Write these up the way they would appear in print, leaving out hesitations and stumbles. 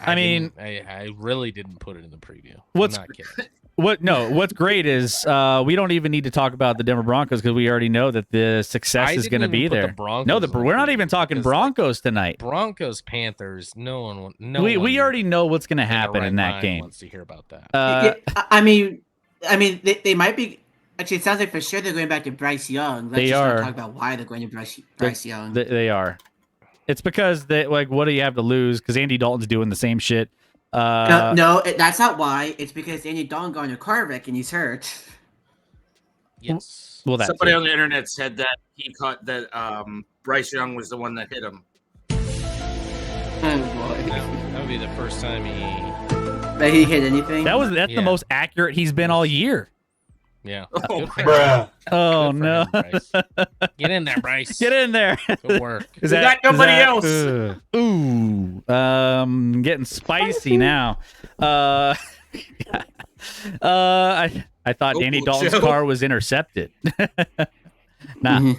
I really didn't put it in the preview. What's I'm not kidding. What's great is we don't even need to talk about the Denver Broncos because we already know that the success is going to be there. We're not even talking Broncos tonight. Broncos Panthers. We already know what's going to happen in that game. Wants to hear about that. I mean, they might be. Actually, it sounds like for sure they're going back to Bryce Young. Let's just not talk about why they're going to Bryce Young. They are. It's because what do you have to lose? Because Andy Dalton's doing the same shit. No, that's not why. It's because Andy Dalton got in a car wreck and he's hurt. Yes. Well, somebody on the internet said that he caught that Bryce Young was the one that hit him. Oh boy. That would be the first time he hit anything. That's the most accurate he's been all year. Yeah. Bruh. Oh no! Get in there, Bryce. Get in there. Good work. Got nobody else. Getting spicy now. I thought Danny Dalton's car was intercepted. Nah. Mm-hmm.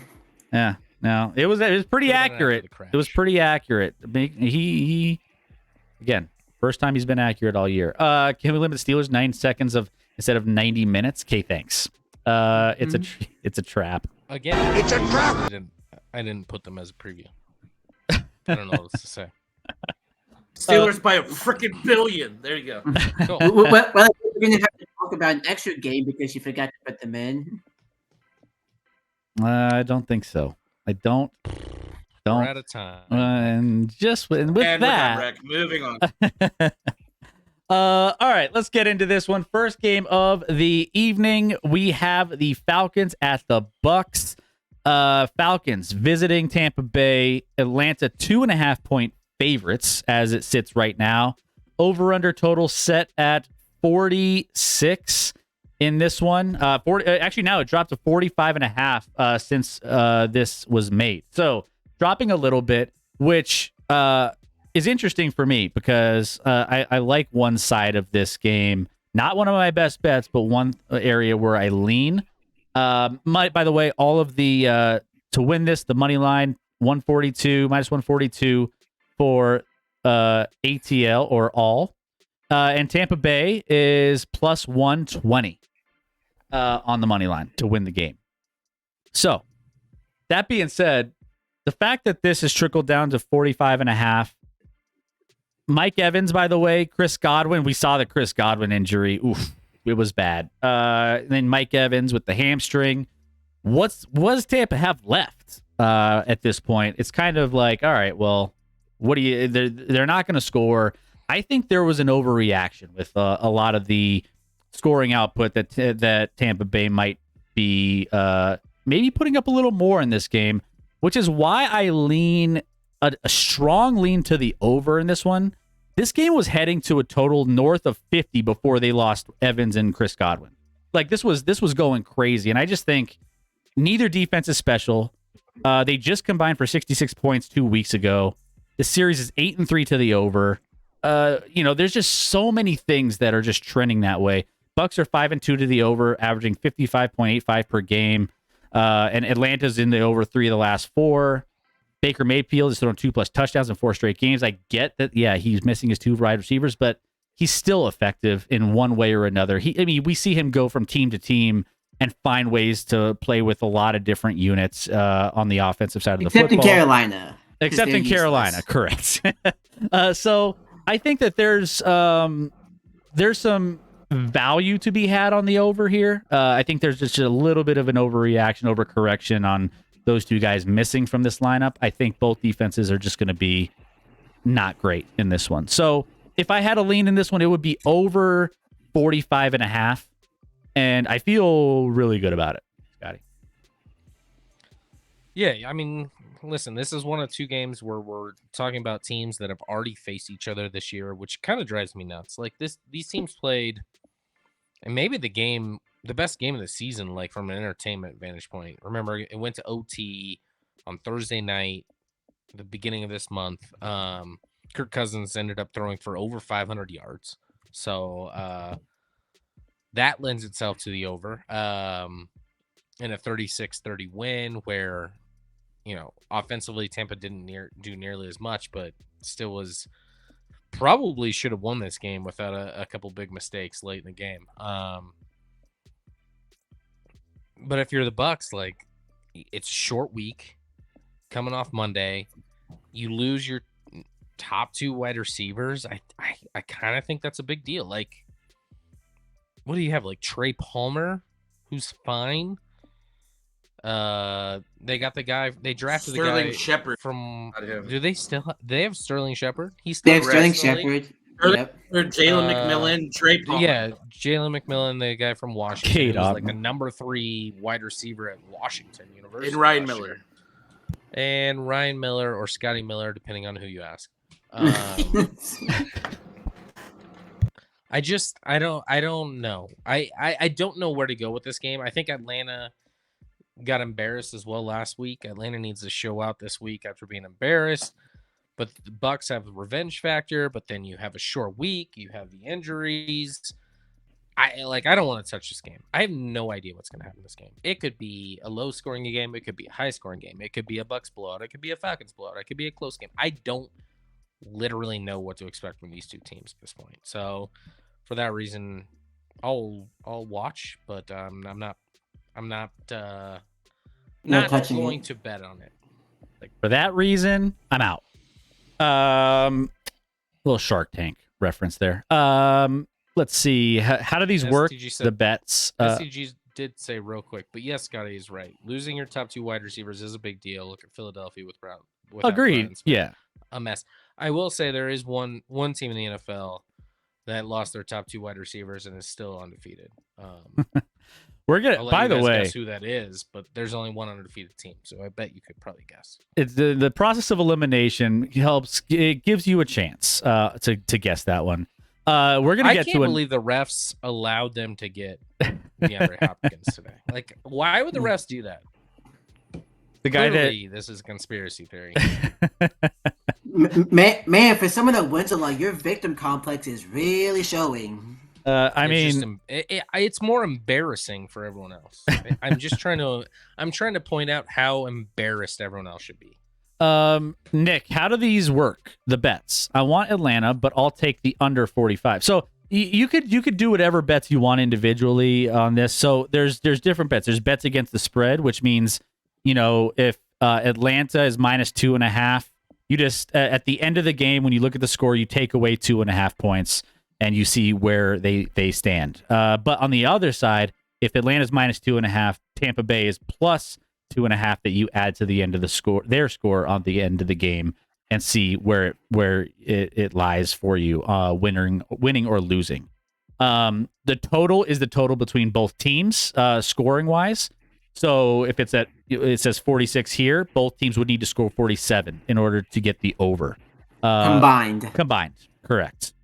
Yeah. No. It was pretty accurate. It was pretty accurate. He again, first time he's been accurate all year. Can we limit the Steelers 9 seconds instead of 90 minutes? Okay, thanks. It's a trap. Again, it's a trap. I didn't put them as a preview. I don't know what else to say. Steelers by a freaking billion. There you go. Cool. Well, we're going to have to talk about an extra game because you forgot to put them in. I don't think so. I don't. We're out of time. And with that, moving on. All right, let's get into this one. First game of the evening, we have the Falcons at the Bucks. Falcons visiting Tampa Bay. Atlanta 2.5-point favorites as it sits right now. Over/under total set at 46 in this one. Actually, now it dropped to 45.5 since this was made. So dropping a little bit, which is interesting for me because I like one side of this game. Not one of my best bets, but one area where I lean. By the way, all of the to win this, the money line minus 142 for ATL or all, and Tampa Bay is plus 120 on the money line to win the game. So that being said, the fact that this has trickled down to 45.5. Mike Evans, by the way, Chris Godwin. We saw the Chris Godwin injury. Oof, it was bad. Then Mike Evans with the hamstring. What does Tampa have left at this point? It's kind of like, all right, well, what do you? They're not going to score. I think there was an overreaction with a lot of the scoring output that Tampa Bay might be maybe putting up a little more in this game, which is why I lean a strong lean to the over in this one. This game was heading to a total north of 50 before they lost Evans and Chris Godwin. Like this was going crazy, and I just think neither defense is special. They just combined for 66 points 2 weeks ago. The series is 8-3 to the over. There's just so many things that are just trending that way. Bucks are 5-2 to the over, averaging 55.85 per game. And Atlanta's in the over 3 of the last 4. Baker Mayfield has thrown 2+ touchdowns in 4 straight games. I get that, yeah, he's missing his 2 wide receivers, but he's still effective in one way or another. We see him go from team to team and find ways to play with a lot of different units on the offensive side of the football. Except in Carolina. Except in Carolina, correct. So I think that there's some value to be had on the over here. I think there's just a little bit of an overreaction, overcorrection on those two guys missing from this lineup. I think both defenses are just going to be not great in this one. So if I had a lean in this one, it would be over 45.5. And I feel really good about it, Scotty. Yeah, I mean, listen, this is one of 2 games where we're talking about teams that have already faced each other this year, which kind of drives me nuts. Like these teams played, and maybe the best game of the season, like from an entertainment vantage point. Remember, it went to OT on Thursday night, the beginning of this month. Kirk Cousins ended up throwing for over 500 yards. So that lends itself to the over in a 36-30 win where, offensively Tampa didn't do nearly as much, but still was probably should have won this game without a couple big mistakes late in the game. But if you're the Bucks, like, it's a short week coming off Monday. You lose your top 2 wide receivers. I kind of think that's a big deal. Like, what do you have? Like Trey Palmer, who's fine. They got the guy. They drafted Sterling the guy Shepard from. out of him. Do they still? They have Sterling Shepard. He's They still have Sterling in the league? Shepard. Sterling Yep. Shepard, Jalen McMillan, Trey Palmer. Yeah, Jalen McMillan, the guy from Washington, Kate who was like Otten. the number 3 wide receiver at Washington University. And Ryan last Miller. year. And Ryan Miller or Scotty Miller, depending on who you ask. I don't know. I don't know where to go with this game. I think Atlanta got embarrassed as well last week. Atlanta needs to show out this week after being embarrassed. But the Bucks have the revenge factor, but then you have a short week, you have the injuries. I don't want to touch this game. I have no idea what's going to happen in this game. It could be a low scoring game, it could be a high scoring game, it could be a Bucks blowout, it could be a Falcons blowout, it could be a close game. I don't literally know what to expect from these two teams at this point. So for that reason, I'll watch, but I'm not going to bet on it. For that reason, I'm out. Little Shark Tank reference there. Let's see. How do these work? The bets. SCG did say real quick, but yes, Scotty is right. Losing your top 2 wide receivers is a big deal. Look at Philadelphia with Brown. Agreed. Yeah. A mess. I will say there is one team in the NFL that lost their top 2 wide receivers and is still undefeated. We're gonna. By the way, guess who that is, but there's only one undefeated team, so I bet you could probably guess. It's the process of elimination helps. It gives you a chance to guess that one. We're gonna get to. I can't believe the refs allowed them to get DeAndre Hopkins today. Like, why would the refs do that? The guy Clearly, this is a conspiracy theory. Man, for someone that wins a lot, your victim complex is really showing. It's more embarrassing for everyone else. I'm trying to point out how embarrassed everyone else should be. Nick, how do these work? The bets. I want Atlanta, but I'll take the under 45. So you could do whatever bets you want individually on this. So there's different bets. There's bets against the spread, which means, if Atlanta is -2.5, you just at the end of the game when you look at the score, you take away 2.5 points. And you see where they stand. But on the other side, if Atlanta's -2.5, Tampa Bay is +2.5 that you add to the end of the score, their score on the end of the game, and see where it lies for you, winning or losing. The total is the total between both teams, scoring wise. So if it says 46 here, both teams would need to score 47 in order to get the over. Combined, correct.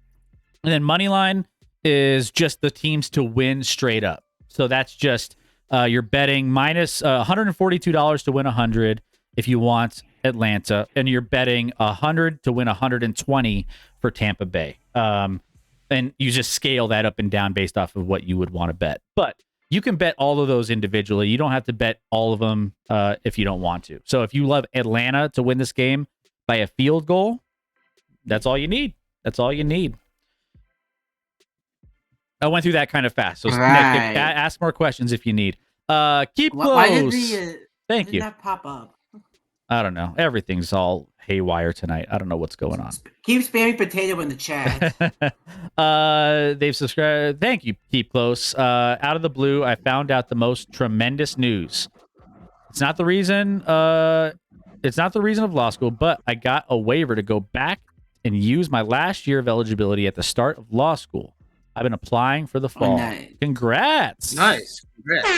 And then money line is just the teams to win straight up. So that's just you're betting minus $142 to win 100 if you want Atlanta, and you're betting 100 to win 120 for Tampa Bay. And you just scale that up and down based off of what you would want to bet. But you can bet all of those individually. You don't have to bet all of them if you don't want to. So if you love Atlanta to win this game by a field goal, that's all you need. I went through that kind of fast. So, right. Nick, ask more questions if you need. Keep close. Why did Thank you. That pop up? I don't know. Everything's all haywire tonight. I don't know what's going on. Keep spamming potato in the chat. They've subscribed. Thank you. Keep close. Out of the blue, I found out the most tremendous news. It's not the reason. It's not the reason of law school, but I got a waiver to go back and use my last year of eligibility at the start of law school. I've been applying for the fall. Nice. Congrats. Nice. Congrats.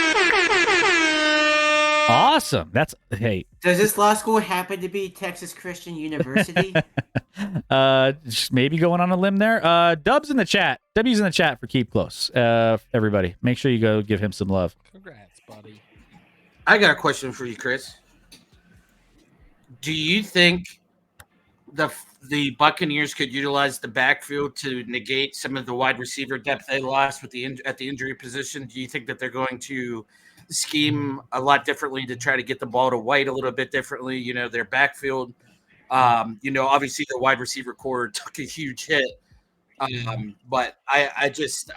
Awesome. Hey. Does this law school happen to be Texas Christian University? Just maybe going on a limb there. W's in the chat for keep close. Everybody, make sure you go give him some love. Congrats, buddy. I got a question for you, Chris. Do you think the Buccaneers could utilize the backfield to negate some of the wide receiver depth they lost with at the injury position? Do you think that they're going to scheme a lot differently to try to get the ball to White a little bit differently? Their backfield Obviously the wide receiver core took a huge hit. But I just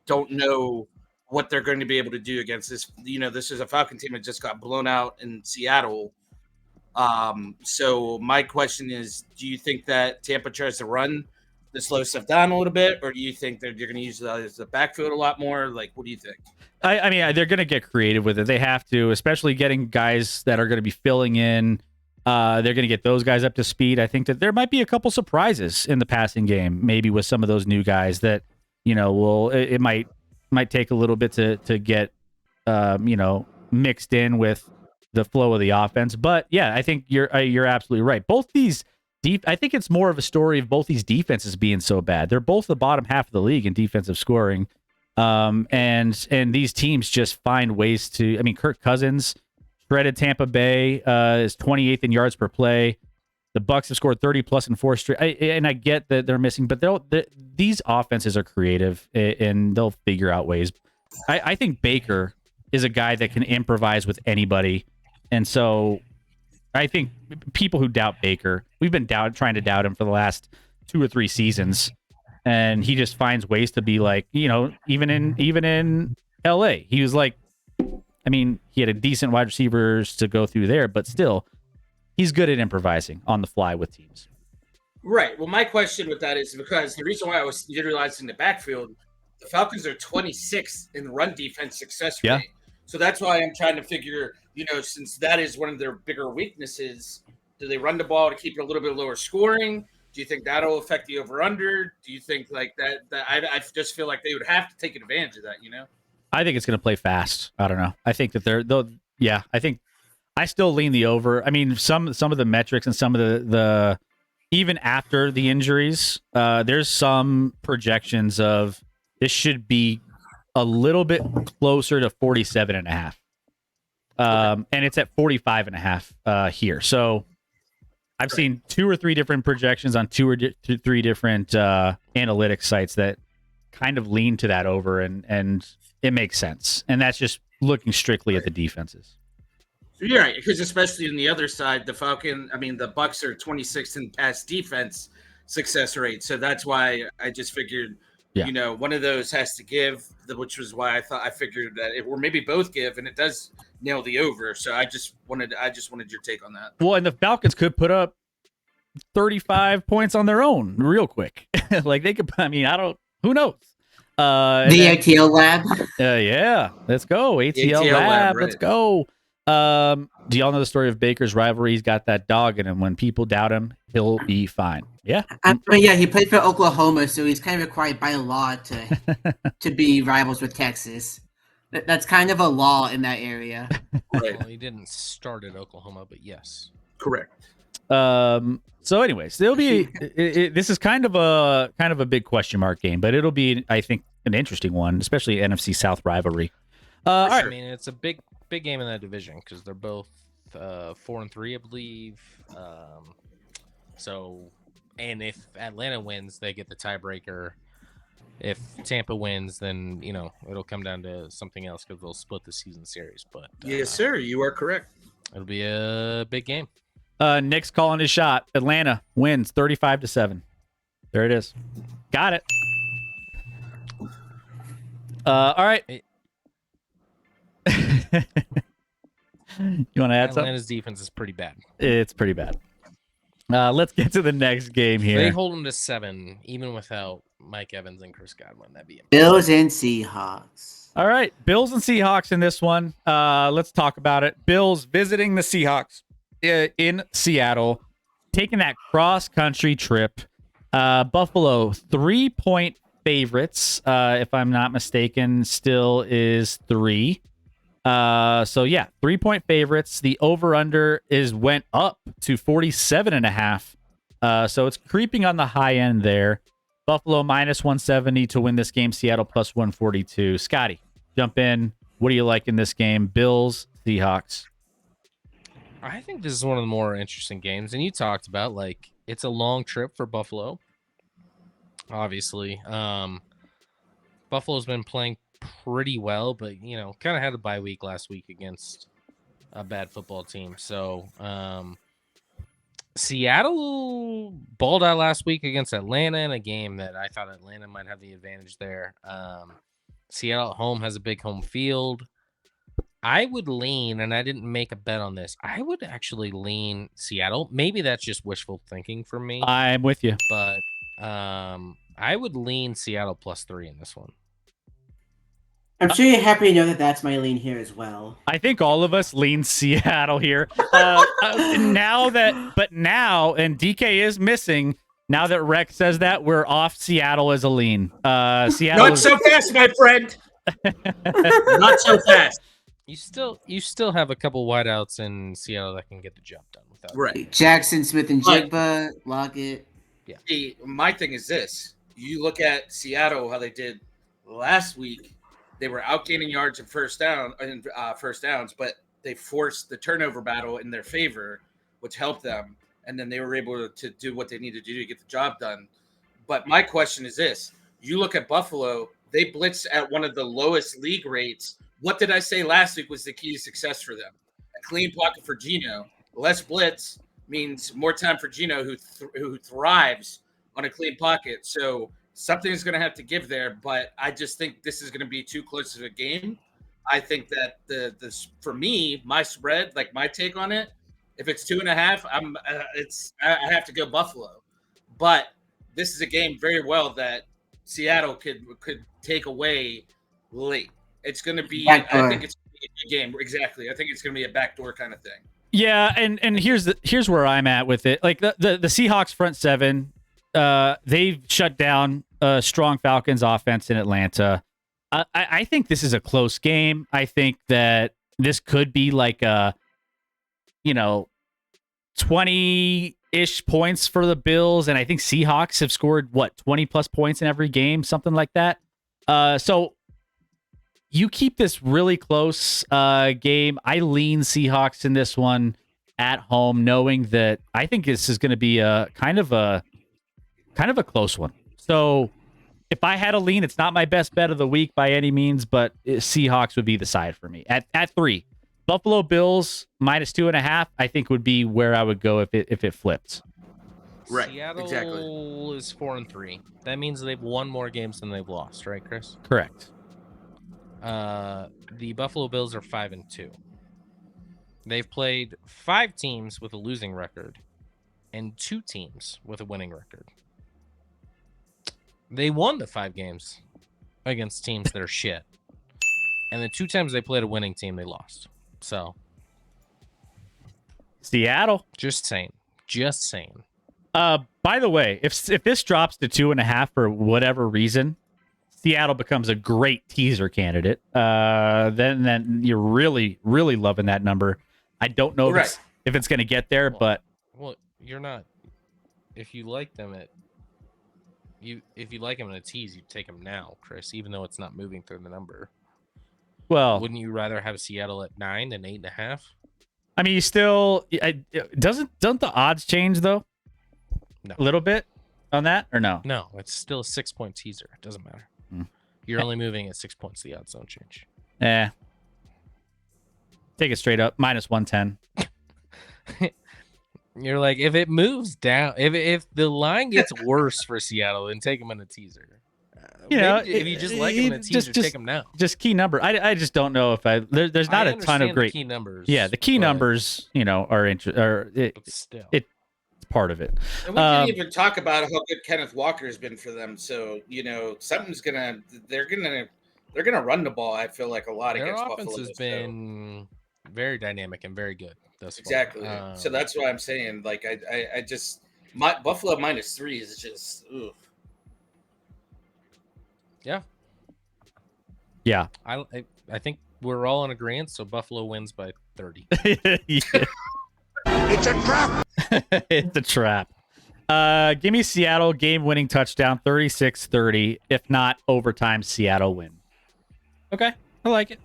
don't know what they're going to be able to do against this. This is a Falcon team that just got blown out in Seattle. So my question is, do you think that Tampa tries to run the slow stuff down a little bit, or do you think that you're going to use the backfield a lot more? Like, what do you think? I mean, they're going to get creative with it. They have to, especially getting guys that are going to be filling in. They're going to get those guys up to speed. I think that there might be a couple surprises in the passing game, maybe with some of those new guys that, it might take a little bit to get, mixed in with the flow of the offense. But yeah, I think you're absolutely right. Both these I think it's more of a story of both these defenses being so bad. They're both the bottom half of the league in defensive scoring. And these teams just find ways to. I mean, Kirk Cousins shredded Tampa Bay, is 28th in yards per play. The Bucs have scored 30 plus in 4 straight. And I get that they're missing, but these offenses are creative and they'll figure out ways. I think Baker is a guy that can improvise with anybody, and so I think people who doubt Baker, we've been trying to doubt him for the last 2 or 3 seasons. And he just finds ways to be like, even in LA, he was like, I mean, he had a decent wide receivers to go through there, but still, he's good at improvising on the fly with teams. Right. Well, my question with that is because the reason why I was utilizing the backfield, the Falcons are 26th in run defense success rate. Yeah. So that's why I'm trying to figure, since that is one of their bigger weaknesses, do they run the ball to keep it a little bit lower scoring? Do you think that'll affect the over/under? Do you think like that I just feel like they would have to take advantage of that, I think it's going to play fast. I don't know. I think that I think I still lean the over. I mean, some of the metrics and some of the even after the injuries, there's some projections of this should be a little bit closer to 47.5. And it's at 45.5 here. So I've seen 2 or 3 different projections on 2 or 3 different analytics sites that kind of lean to that over, and it makes sense. And that's just looking strictly at the defenses. You're right, because especially on the other side, the Bucs are 26th in pass defense success rate. So that's why I just figured, one of those has to give, which was why I figured that or maybe both give, and it does nail the over. So I just wanted your take on that. Well, and the Falcons could put up 35 points on their own real quick. Like they could. I mean, who knows? The ActionLab. Yeah, let's go ActionLab. Right. Let's go. Do y'all know the story of Baker's rivalry? He's got that dog in him. When people doubt him, he'll be fine. Yeah. He played for Oklahoma, so he's kind of required by law to be rivals with Texas. That's kind of a law in that area. Right. Well, he didn't start at Oklahoma, but yes. Correct. So anyways, there'll be this is kind of a big question mark game, but it'll be, I think, an interesting one, especially NFC South rivalry. All right. I mean, it's a big game in that division because they're both 4-3, I believe. And if Atlanta wins, they get the tiebreaker. If Tampa wins, then it'll come down to something else because they'll split the season series. But yes, sir, you are correct. It'll be a big game. Nick's calling his shot. Atlanta wins 35-7. There it is. Got it. All right. You want to add something? Atlanta's defense is pretty bad. It's pretty bad. Let's get to the next game here. They hold them to 7, even without Mike Evans and Chris Godwin. That'd be Bills and Seahawks. All right, Bills and Seahawks in this one. Let's talk about it. Bills visiting the Seahawks in Seattle, taking that cross-country trip. Buffalo 3-point favorites, if I'm not mistaken, still is 3. So yeah, 3-point favorites. The over/under went up to 47.5. So it's creeping on the high end there. Buffalo -170 to win this game. Seattle +142. Scotty, jump in. What do you like in this game? Bills, Seahawks. I think this is one of the more interesting games, and you talked about it's a long trip for Buffalo. Obviously, Buffalo's been playing pretty well, but kind of had a bye week last week against a bad football team. So Seattle balled out last week against Atlanta in a game that I thought Atlanta might have the advantage there. Seattle at home has a big home field. I would lean, and I didn't make a bet on this, I would actually lean Seattle. Maybe that's just wishful thinking for me, I'm with you. but I would lean Seattle +3 in this one. I'm sure you're happy to know that that's my lean here as well. I think all of us lean Seattle here. Now, and DK is missing. Now that Rex says that, we're off Seattle as a lean. Seattle Not so fast, my friend. Not so fast. You still have a couple wideouts in Seattle that can get the job done without. Right. Jackson, Smith, and But- Jigba, Lockett. See, my thing is this: you look at Seattle, how they did last week. They were outgaining yards and first downs, but they forced the turnover battle in their favor, which helped them, and then they were able to do what they needed to do to get the job done. But my question is this: you look at Buffalo; they blitz at one of the lowest league rates. What did I say last week was the key to success for them? A clean pocket for Geno. Less blitz means more time for Geno, who thrives on a clean pocket. So something is going to have to give there, but I just think this is going to be too close of a game. I think that the for me, my spread, like my take on it, if it's 2.5, I have to go Buffalo. But this is a game very well that Seattle could take away late. It's going to be, Backdoor. I think it's going to be a good game. Exactly. I think it's going to be a backdoor kind of thing. Yeah, and here's where I'm at with it. Like the Seahawks front seven, they've shut down a strong Falcons offense in Atlanta. I think this is a close game. I think that this could be like a, 20-ish points for the Bills, and I think Seahawks have scored 20 plus points in every game, something like that. So you keep this really close game. I lean Seahawks in this one at home, knowing that I think this is going to be a kind of a close one. So if I had a lean, it's not my best bet of the week by any means, but Seahawks would be the side for me at 3. Buffalo Bills -2.5, I think would be where I would go if it flipped. Right, Seattle exactly. is 4-3. That means they've won more games than they've lost, right, Chris? Correct. The Buffalo Bills are 5-2. They've played 5 teams with a losing record and 2 teams with a winning record. They won the 5 games against teams that are shit. And the 2 times they played a winning team, they lost. So, Seattle. just saying. By the way, if this drops to 2.5 for whatever reason, Seattle becomes a great teaser candidate. Then you're really, really loving that number. I don't know if it's going to get there, but Well, you're not. If you like them if you like them in a tease, you take them now, Chris. Even though it's not moving through the number. well, Wouldn't you rather have Seattle at 9 than 8.5? I mean, you still don't the odds change though? No. A little bit on that or no? No, it's still a 6-point teaser. It doesn't matter. Hmm. You're only moving at 6 points. The odds don't change. Take it straight up -110. You're like, if it moves down, if the line gets worse for Seattle, then take them in a teaser. Maybe if you just like them in a teaser, take them now. Just key number. I just don't know if there's not I a ton of understand the great key numbers. Yeah, the key but numbers, But still. it's part of it. And we didn't even talk about how good Kenneth Walker has been for them. So they're gonna run the ball. I feel like a lot Their against offense Buffalo. has been very dynamic and very good thus far. Exactly. So that's why I'm saying, like, I just Buffalo -3 is just oof. Yeah. I think we're all in agreement. So Buffalo wins by 30. It's a trap. It's a trap. Give me Seattle game-winning touchdown, 36-30. If not overtime, Seattle win. Okay, I like it.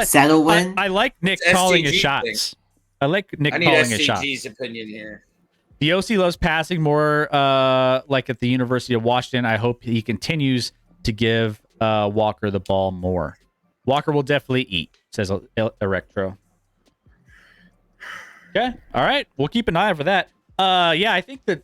Seattle win? I like Nick It's calling his SCG shots. I like Nick I need calling his shots. SCG's opinion here. The OC loves passing more, like at the University of Washington. I hope he continues to give Walker the ball more. Walker will definitely eat, says Electro. Okay, all right. We'll keep an eye out for that. Yeah, I think that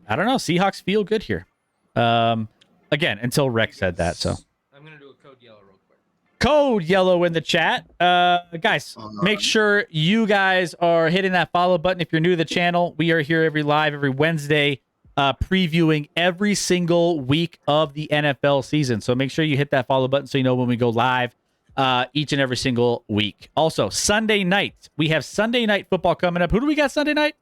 I don't know. Seahawks feel good here. Again, until Rex said that. So I'm gonna do a code yellow real quick. code yellow in the chat. Guys, make sure you guys are hitting that follow button. If you're new to the channel, we are here every Wednesday, previewing every single week of the NFL season. So make sure you hit that follow button so you know when we go live each and every single week. Also, Sunday night, we have Sunday night football coming up. Who do we got Sunday night?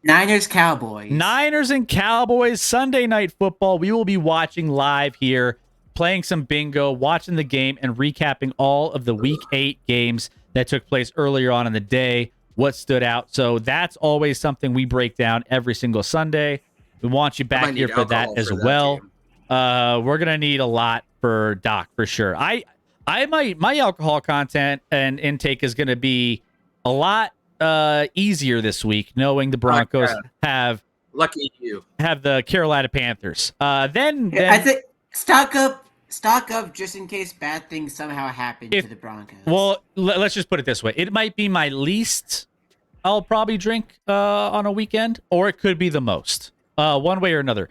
Niners Cowboys. Niners and Cowboys, Sunday night football. We will be watching live here, playing some bingo, watching the game, and recapping all of the Week 8 games that took place earlier on in the day, what stood out. So that's always something we break down every single Sunday. We want you back here for that as well. We're going to need a lot for Doc, for sure. My alcohol content and intake is going to be a lot easier this week, knowing the Broncos have the Carolina Panthers. Then I think stock up just in case bad things somehow happen to the Broncos. Well, let's just put it this way: it might be my least I'll probably drink on a weekend, or it could be the most. One way or another.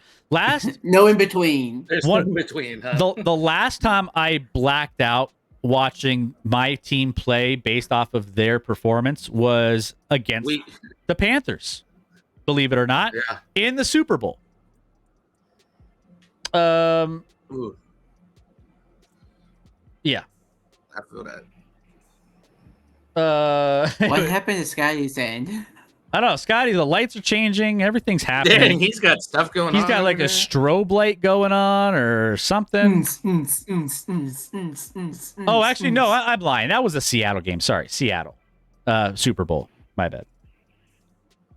No in between. There's no in between. Huh? The last time I blacked out watching my team play based off of their performance was against the Panthers, believe it or not, in the Super Bowl. Ooh. Yeah. I feel that. What happened to Scotty's end? I don't know, Scotty, the lights are changing. Everything's happening. Dang, he's got stuff going on. He's got like a strobe light going on or something. Oh, actually, no, I'm lying. That was a Seattle game. Sorry, Seattle. Super Bowl. My bad.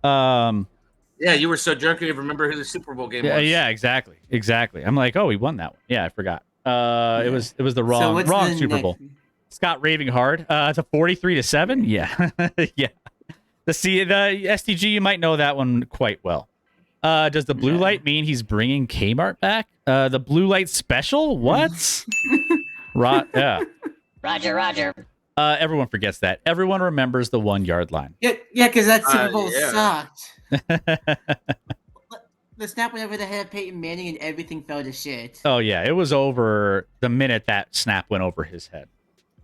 Yeah, you were so drunk you didn't remember who the Super Bowl game was. Yeah, exactly. I'm like, oh, we won that one. Yeah, I forgot. It was the wrong Super Bowl. Scott raving hard. It's a 43-7. Yeah. Yeah. The STG, you might know that one quite well. Does the blue light mean he's bringing Kmart back? The blue light special? What? Yeah. Roger. Everyone forgets that. Everyone remembers the 1 yard line. Yeah, because that Super Bowl sucked. The snap went over the head of Peyton Manning and everything fell to shit. Oh yeah, it was over the minute that snap went over his head.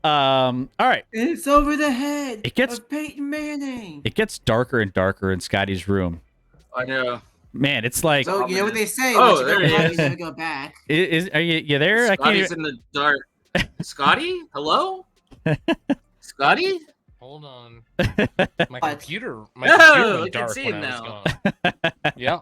All right. It's over the head of Peyton Manning. It gets darker and darker in Scotty's room. I know. Man, it's like. So you know what they say? Oh, there he is. You never go back. Are you there? Scotty's in the dark. Scotty, hello. Scotty. Hold on. My computer went dark when I was gone. Yeah.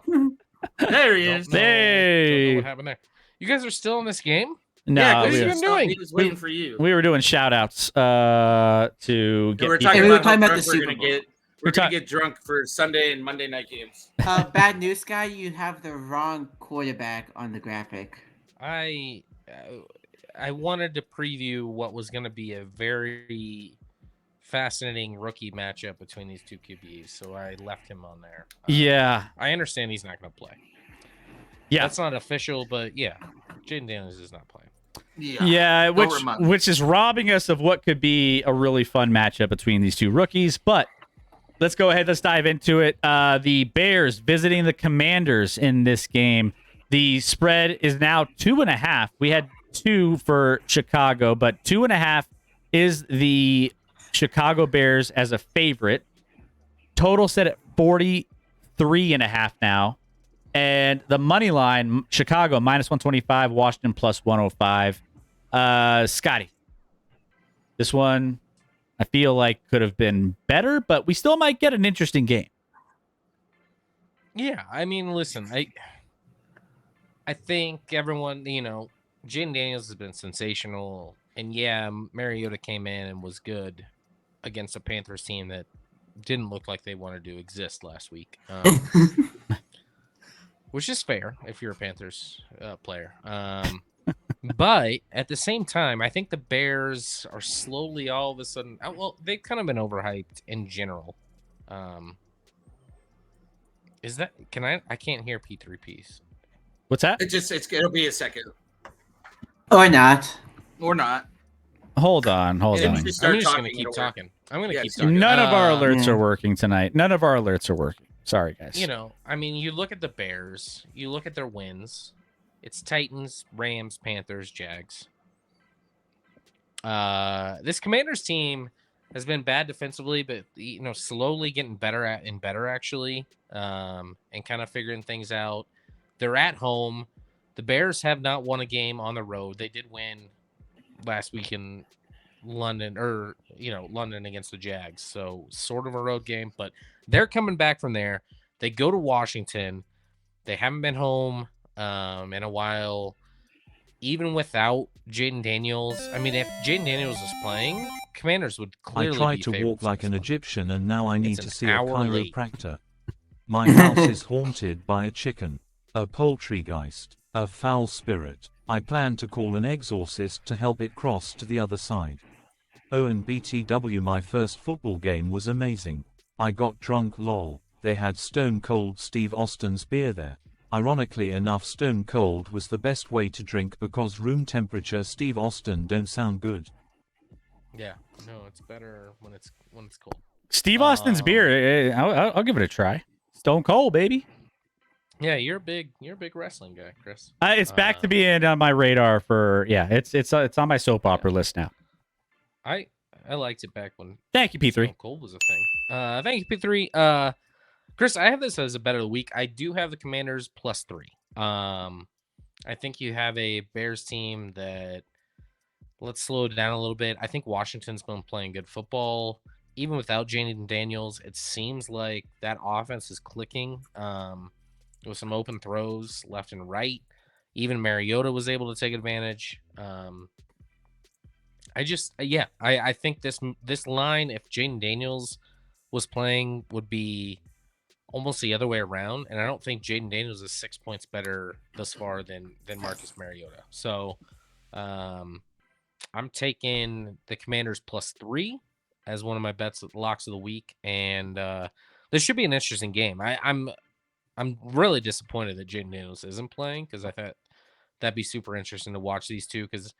There he is. Don't know what happened there. You guys are still in this game? No, yeah, what have you been doing? He was waiting for you. We were doing shout outs to get. We were talking about the Super Bowl. We're gonna get drunk for Sunday and Monday night games. Bad news, guy. You have the wrong quarterback on the graphic. I wanted to preview what was going to be a very fascinating rookie matchup between these two QBs, so I left him on there. Yeah, I understand he's not going to play. Yeah, that's not official, but yeah, Jaden Daniels is not playing. Yeah, which is robbing us of what could be a really fun matchup between these two rookies. But let's go ahead. Let's dive into it. The Bears visiting the Commanders in this game. The spread is now 2.5. We had 2 for Chicago, but 2.5 is the Chicago Bears as a favorite. Total set at 43.5 now. And the money line, Chicago minus 125, Washington plus 105. Scotty, this one I feel like could have been better, but we still might get an interesting game. Yeah, I mean, listen, I think everyone, Jaden Daniels has been sensational. And yeah, Mariota came in and was good against a Panthers team that didn't look like they wanted to exist last week. Which is fair if you're a Panthers player. But at the same time, I think the Bears are slowly all of a sudden... Well, they've kind of been overhyped in general. Is that... I can't hear P3Ps. What's that? It'll be a second. Or not. Hold on. I'm just going to keep talking. I'm going to keep talking. None of our alerts are working tonight. None of our alerts are working. Sorry, guys. You know, I mean, you look at the Bears, you look at their wins. It's Titans, Rams, Panthers, Jags. This Commanders team has been bad defensively, but slowly getting better actually, and kind of figuring things out. They're at home. The Bears have not won a game on the road. They did win last week in London, or London against the Jags, so sort of a road game, but they're coming back from there. They go to Washington. They haven't been home in a while. Even without Jaden Daniels, I mean, if Jaden Daniels is playing, Commanders would I clearly tried be to walk favorites in like this an one. Egyptian and now I need It's to an see a hour late. chiropractor. My house is haunted by a chicken, a poultrygeist, a foul spirit. I plan to call an exorcist to help it cross to the other side. Oh, and BTW, my first football game was amazing. I got drunk lol. They had Stone Cold Steve Austin's beer there. Ironically enough, Stone Cold was the best way to drink because room temperature Steve Austin don't sound good. Yeah, no, it's better when it's cold. Steve Austin's beer. I'll give it a try. Stone Cold, baby. Yeah, you're a big wrestling guy, Chris. It's back to being on my radar for It's on my soap opera list now. I liked it back when Thank you, P3. Stone Cold was a thing. Thank you, P3. Chris, I have this as a bet of the week. I do have the Commanders +3. I think you have a Bears team that, let's slow it down a little bit. I think Washington's been playing good football. Even without Jaden Daniels, it seems like that offense is clicking with some open throws left and right. Even Mariota was able to take advantage. I think this line, if Jaden Daniels was playing, would be almost the other way around, and I don't think Jaden Daniels is 6 points better thus far than Marcus Mariota. So, I'm taking the Commanders +3 as one of my bets locks of the week, and this should be an interesting game. I'm really disappointed that Jaden Daniels isn't playing, because I thought that'd be super interesting to watch these two, because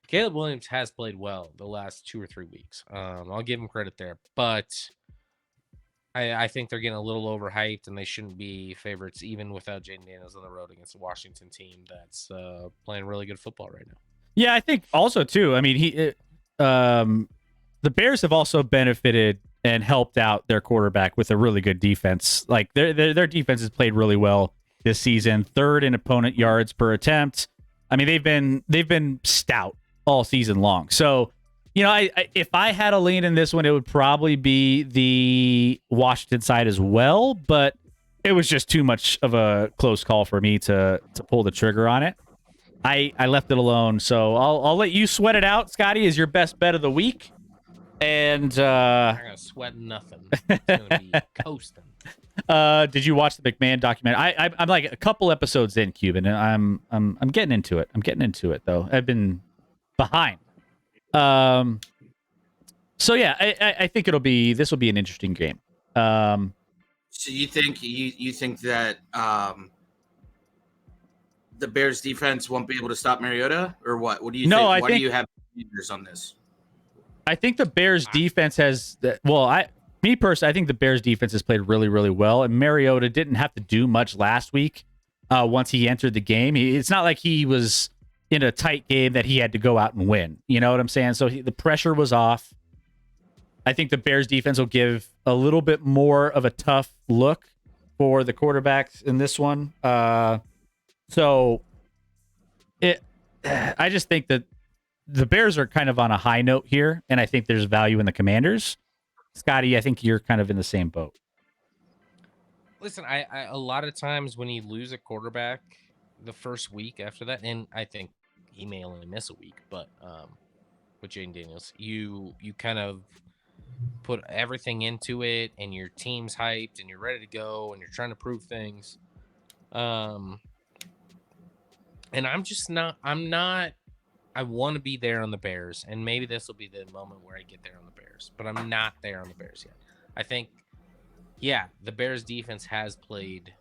Caleb Williams has played well the last 2 or 3 weeks. I'll give him credit there, but I think they're getting a little overhyped, and they shouldn't be favorites even without Jaden Daniels on the road against a Washington team that's playing really good football right now. Yeah, I think also too. I mean, the Bears have also benefited and helped out their quarterback with a really good defense. Like their defense has played really well this season. 3rd in opponent yards per attempt. I mean, they've been stout all season long. So, if I had a lean in this one, it would probably be the Washington side as well. But it was just too much of a close call for me to pull the trigger on it. I left it alone. So I'll let you sweat it out. Scotty is your best bet of the week. And I'm gonna sweat nothing. It's gonna be coasting. Did you watch the McMahon documentary? I'm like a couple episodes in, Cuban, and I'm getting into it. I'm getting into it though. I've been behind. So yeah, I think this will be an interesting game. So you think that the Bears defense won't be able to stop Mariota, or what? What do you think? Why do you have leaders on this? I think the Bears defense has me personally, I think the Bears defense has played really, really well, and Mariota didn't have to do much last week. Once he entered the game, it's not like he was in a tight game that he had to go out and win. You know what I'm saying? So the pressure was off. I think the Bears defense will give a little bit more of a tough look for the quarterbacks in this one. I just think that the Bears are kind of on a high note here, and I think there's value in the Commanders. Scotty, I think you're kind of in the same boat. Listen, I a lot of times when you lose a quarterback the first week after that, and I think he may only miss a week, but with Jaden Daniels, you kind of put everything into it, and your team's hyped, and you're ready to go, and you're trying to prove things. And I'm just not. I want to be there on the Bears, and maybe this will be the moment where I get there on the Bears, but I'm not there on the Bears yet. I think, yeah, the Bears defense has played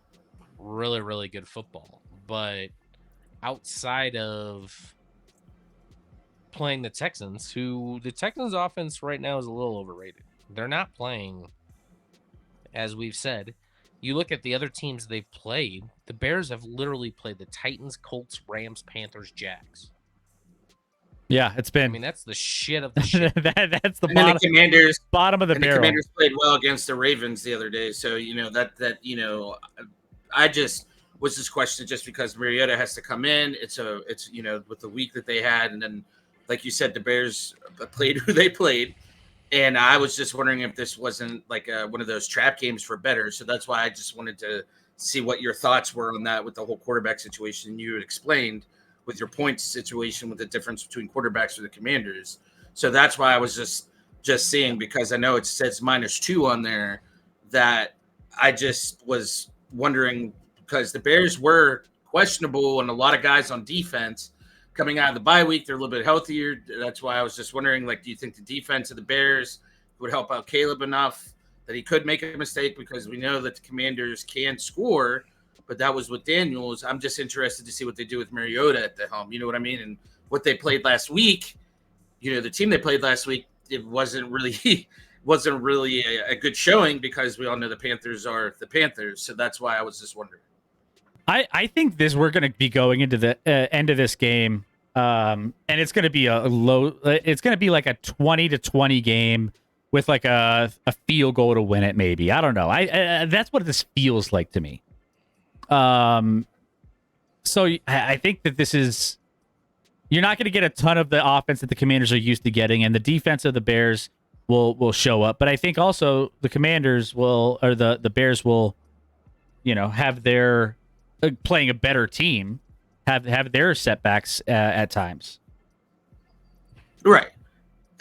really, really good football, but outside of playing the Texans, the Texans offense right now is a little overrated. They're not playing, as we've said, you look at the other teams they've played, the Bears have literally played the Titans, Colts, Rams, Panthers, Jags. Yeah, it's I been mean, that's the shit of the shit. that's the And then bottom the Commanders bottom of the and the barrel. Commanders played well against the Ravens the other day. So I just was this question just because Mariota has to come in. It's with the week that they had, and then like you said, the Bears played who they played. And I was just wondering if this wasn't like one of those trap games for better. So that's why I just wanted to see what your thoughts were on that with the whole quarterback situation you had explained with your points situation with the difference between quarterbacks for the Commanders. So that's why I was just seeing, because I know it says -2 on there, that I just was wondering because the Bears were questionable and a lot of guys on defense coming out of the bye week, they're a little bit healthier. That's why I was just wondering, like, do you think the defense of the Bears would help out Caleb enough that he could make a mistake? Because we know that the Commanders can score, but that was with Daniels. I'm just interested to see what they do with Mariota at the helm. You know what I mean? And what they played last week, the team they played last week, it wasn't really a good showing because we all know the Panthers are the Panthers. So that's why I was just wondering. I think we're going to be going into the end of this game, and it's going to be it's going to be like a 20-20 game with like a field goal to win it. Maybe, I don't know. I that's what this feels like to me. So I think that this is, you're not going to get a ton of the offense that the Commanders are used to getting, and the defense of the Bears will show up. But I think also the Commanders the Bears will, have their playing a better team, have their setbacks at times. Right.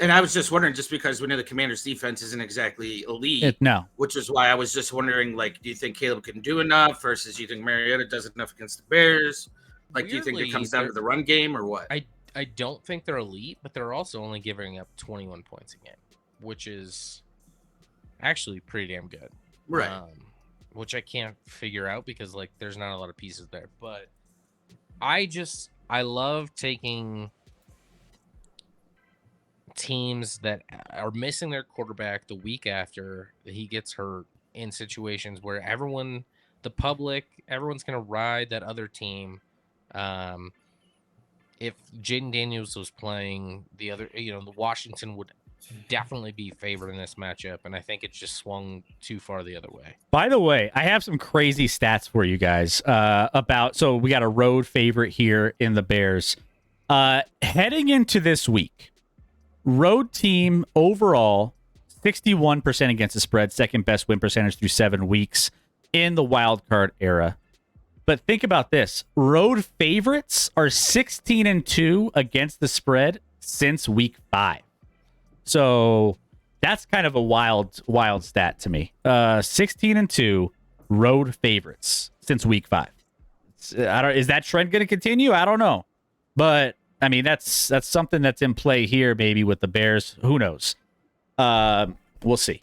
And I was just wondering, just because we know the Commanders' defense isn't exactly elite, No. Which is why I was just wondering, like, do you think Caleb can do enough versus do you think Mariota does enough against the Bears? Like, do you think it comes down to the run game or what? I don't think they're elite, but they're also only giving up 21 points a game, which is actually pretty damn good. Right. Which I can't figure out because, like, there's not a lot of pieces there. But I love taking teams that are missing their quarterback the week after he gets hurt in situations where everyone's going to ride that other team. If Jaden Daniels was playing the other, the Washington would definitely be favored in this matchup, and I think it just swung too far the other way. By the way, I have some crazy stats for you guys so we got a road favorite here in the Bears. Heading into this week, road team overall 61% against the spread, second best win percentage through 7 weeks in the wild card era. But think about this. Road favorites are 16-2 against the spread since week 5. So that's kind of a wild stat to me. 16-2 road favorites since week 5. Is that trend going to continue? I don't know. But I mean, that's something that's in play here, maybe with the Bears. Who knows? We'll see.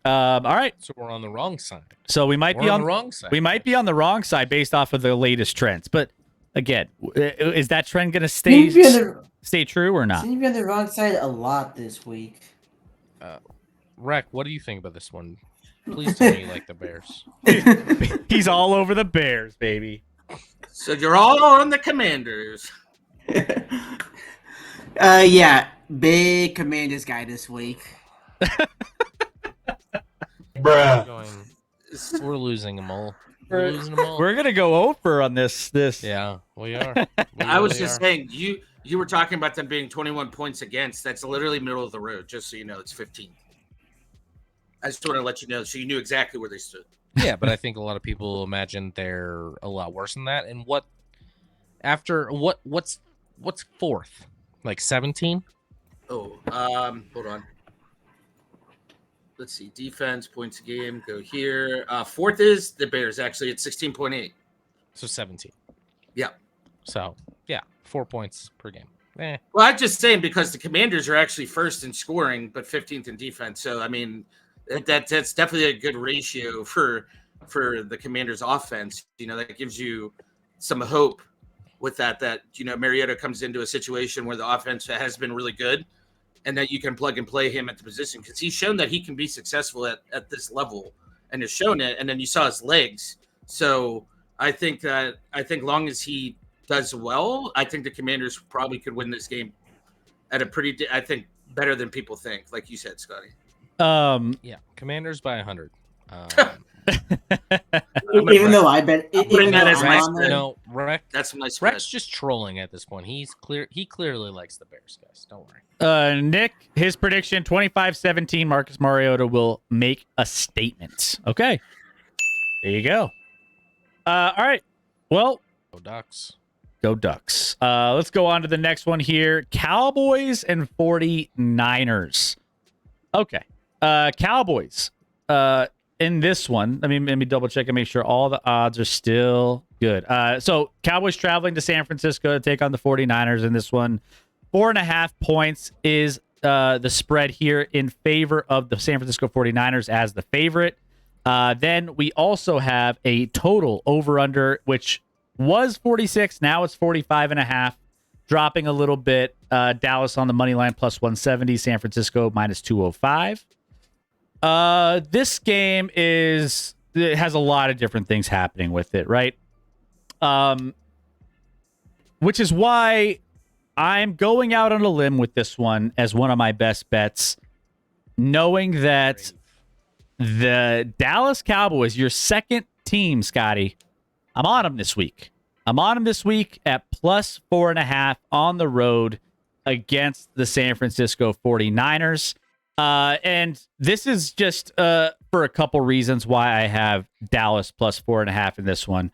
All right. So we're on the wrong side. So we might be on the wrong side. We might be on the wrong side based off of the latest trends. But again, is that trend going to stay true or not? Seems to be on the wrong side a lot this week. Rec, what do you think about this one? Please tell me you like the Bears. He's all over the Bears, baby. So you're all on the Commanders. Yeah, big Commanders guy this week. Bruh. We're losing them all. We're losing them all. We're gonna go over on this. Yeah, we are. I was just saying, you were talking about them being 21 points against. That's literally middle of the road, just so you know. It's 15. I just want to let you know so you knew exactly where they stood. Yeah, but I think a lot of people imagine they're a lot worse than that. And what's fourth? Like 17? Oh, hold on. Let's see. Defense, points a game, go here. Fourth is the Bears, actually, at 16.8. So 17. Yeah. So, yeah, 4 points per game. Well, I'm just saying because the Commanders are actually first in scoring, but 15th in defense. So, I mean, that's definitely a good ratio for the Commanders' offense. That gives you some hope with that Mariota comes into a situation where the offense has been really good and that you can plug and play him at the position because he's shown that he can be successful at this level and has shown it. And then you saw his legs. So I think long as he does well, I think the Commanders probably could win this game at a I think better than people think. Like you said, Scotty. Yeah, Commanders by 100. Even though I bet, putting that as my I'm on spread. there, No, That's my spread. Rex just trolling at this point. He clearly likes the Bears, guys. Don't worry. Nick, his prediction 25-17. Marcus Mariota will make a statement. Okay. There you go. All right. Well, Go Ducks. go Ducks. Let's go on to the next one here. Cowboys and 49ers. Okay. Cowboys. In this one, let me double check and make sure all the odds are still good. So Cowboys traveling to San Francisco to take on the 49ers in this one. 4.5 points is the spread here in favor of the San Francisco 49ers as the favorite. Then we also have a total over-under, which was 46. Now it's 45.5, dropping a little bit. Dallas on the money line plus 170, San Francisco minus 205. This game it has a lot of different things happening with it, right? Which is why I'm going out on a limb with this one as one of my best bets, knowing that the Dallas Cowboys, your second team, Scotty, I'm on them this week. I'm on them this week at plus 4.5 on the road against the San Francisco 49ers. And this is just for a couple reasons why I have Dallas plus 4.5 in this one.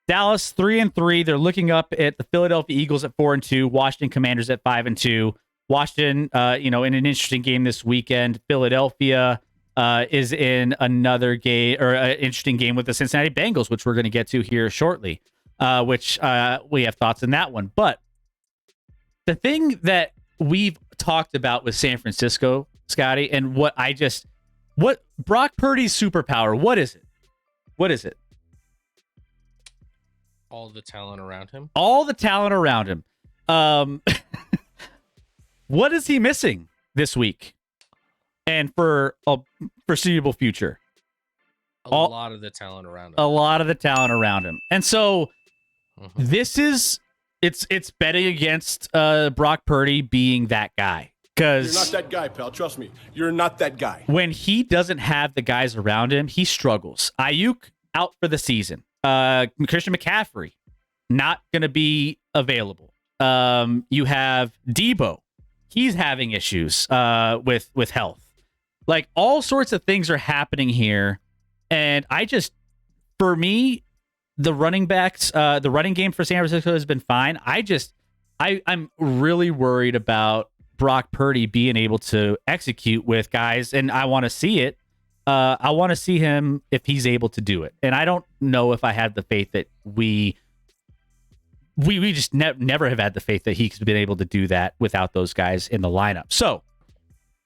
Dallas 3-3. They're looking up at the Philadelphia Eagles at 4-2, Washington Commanders at 5-2. Washington, in an interesting game this weekend. Philadelphia is in another game or an interesting game with the Cincinnati Bengals, which we're going to get to here shortly. Which we have thoughts on that one. But the thing that we've talked about with San Francisco, Scotty, and what Brock Purdy's superpower, what is it? What is it? All the talent around him. All the talent around him. What is he missing this week and for a foreseeable future? A lot of the talent around him. A lot of the talent around him. And so this is it's betting against Brock Purdy being that guy. Because you're not that guy, pal. Trust me. You're not that guy. When he doesn't have the guys around him, he struggles. Ayuk out for the season. Christian McCaffrey not going to be available. You have Debo. He's having issues with health. Like all sorts of things are happening here. And for me, the running backs, the running game for San Francisco has been fine. I'm really worried about Brock Purdy being able to execute with guys, and I want to see it. I want to see him if he's able to do it. And I don't know if I have the faith that we just never have had the faith that he's been able to do that without those guys in the lineup. So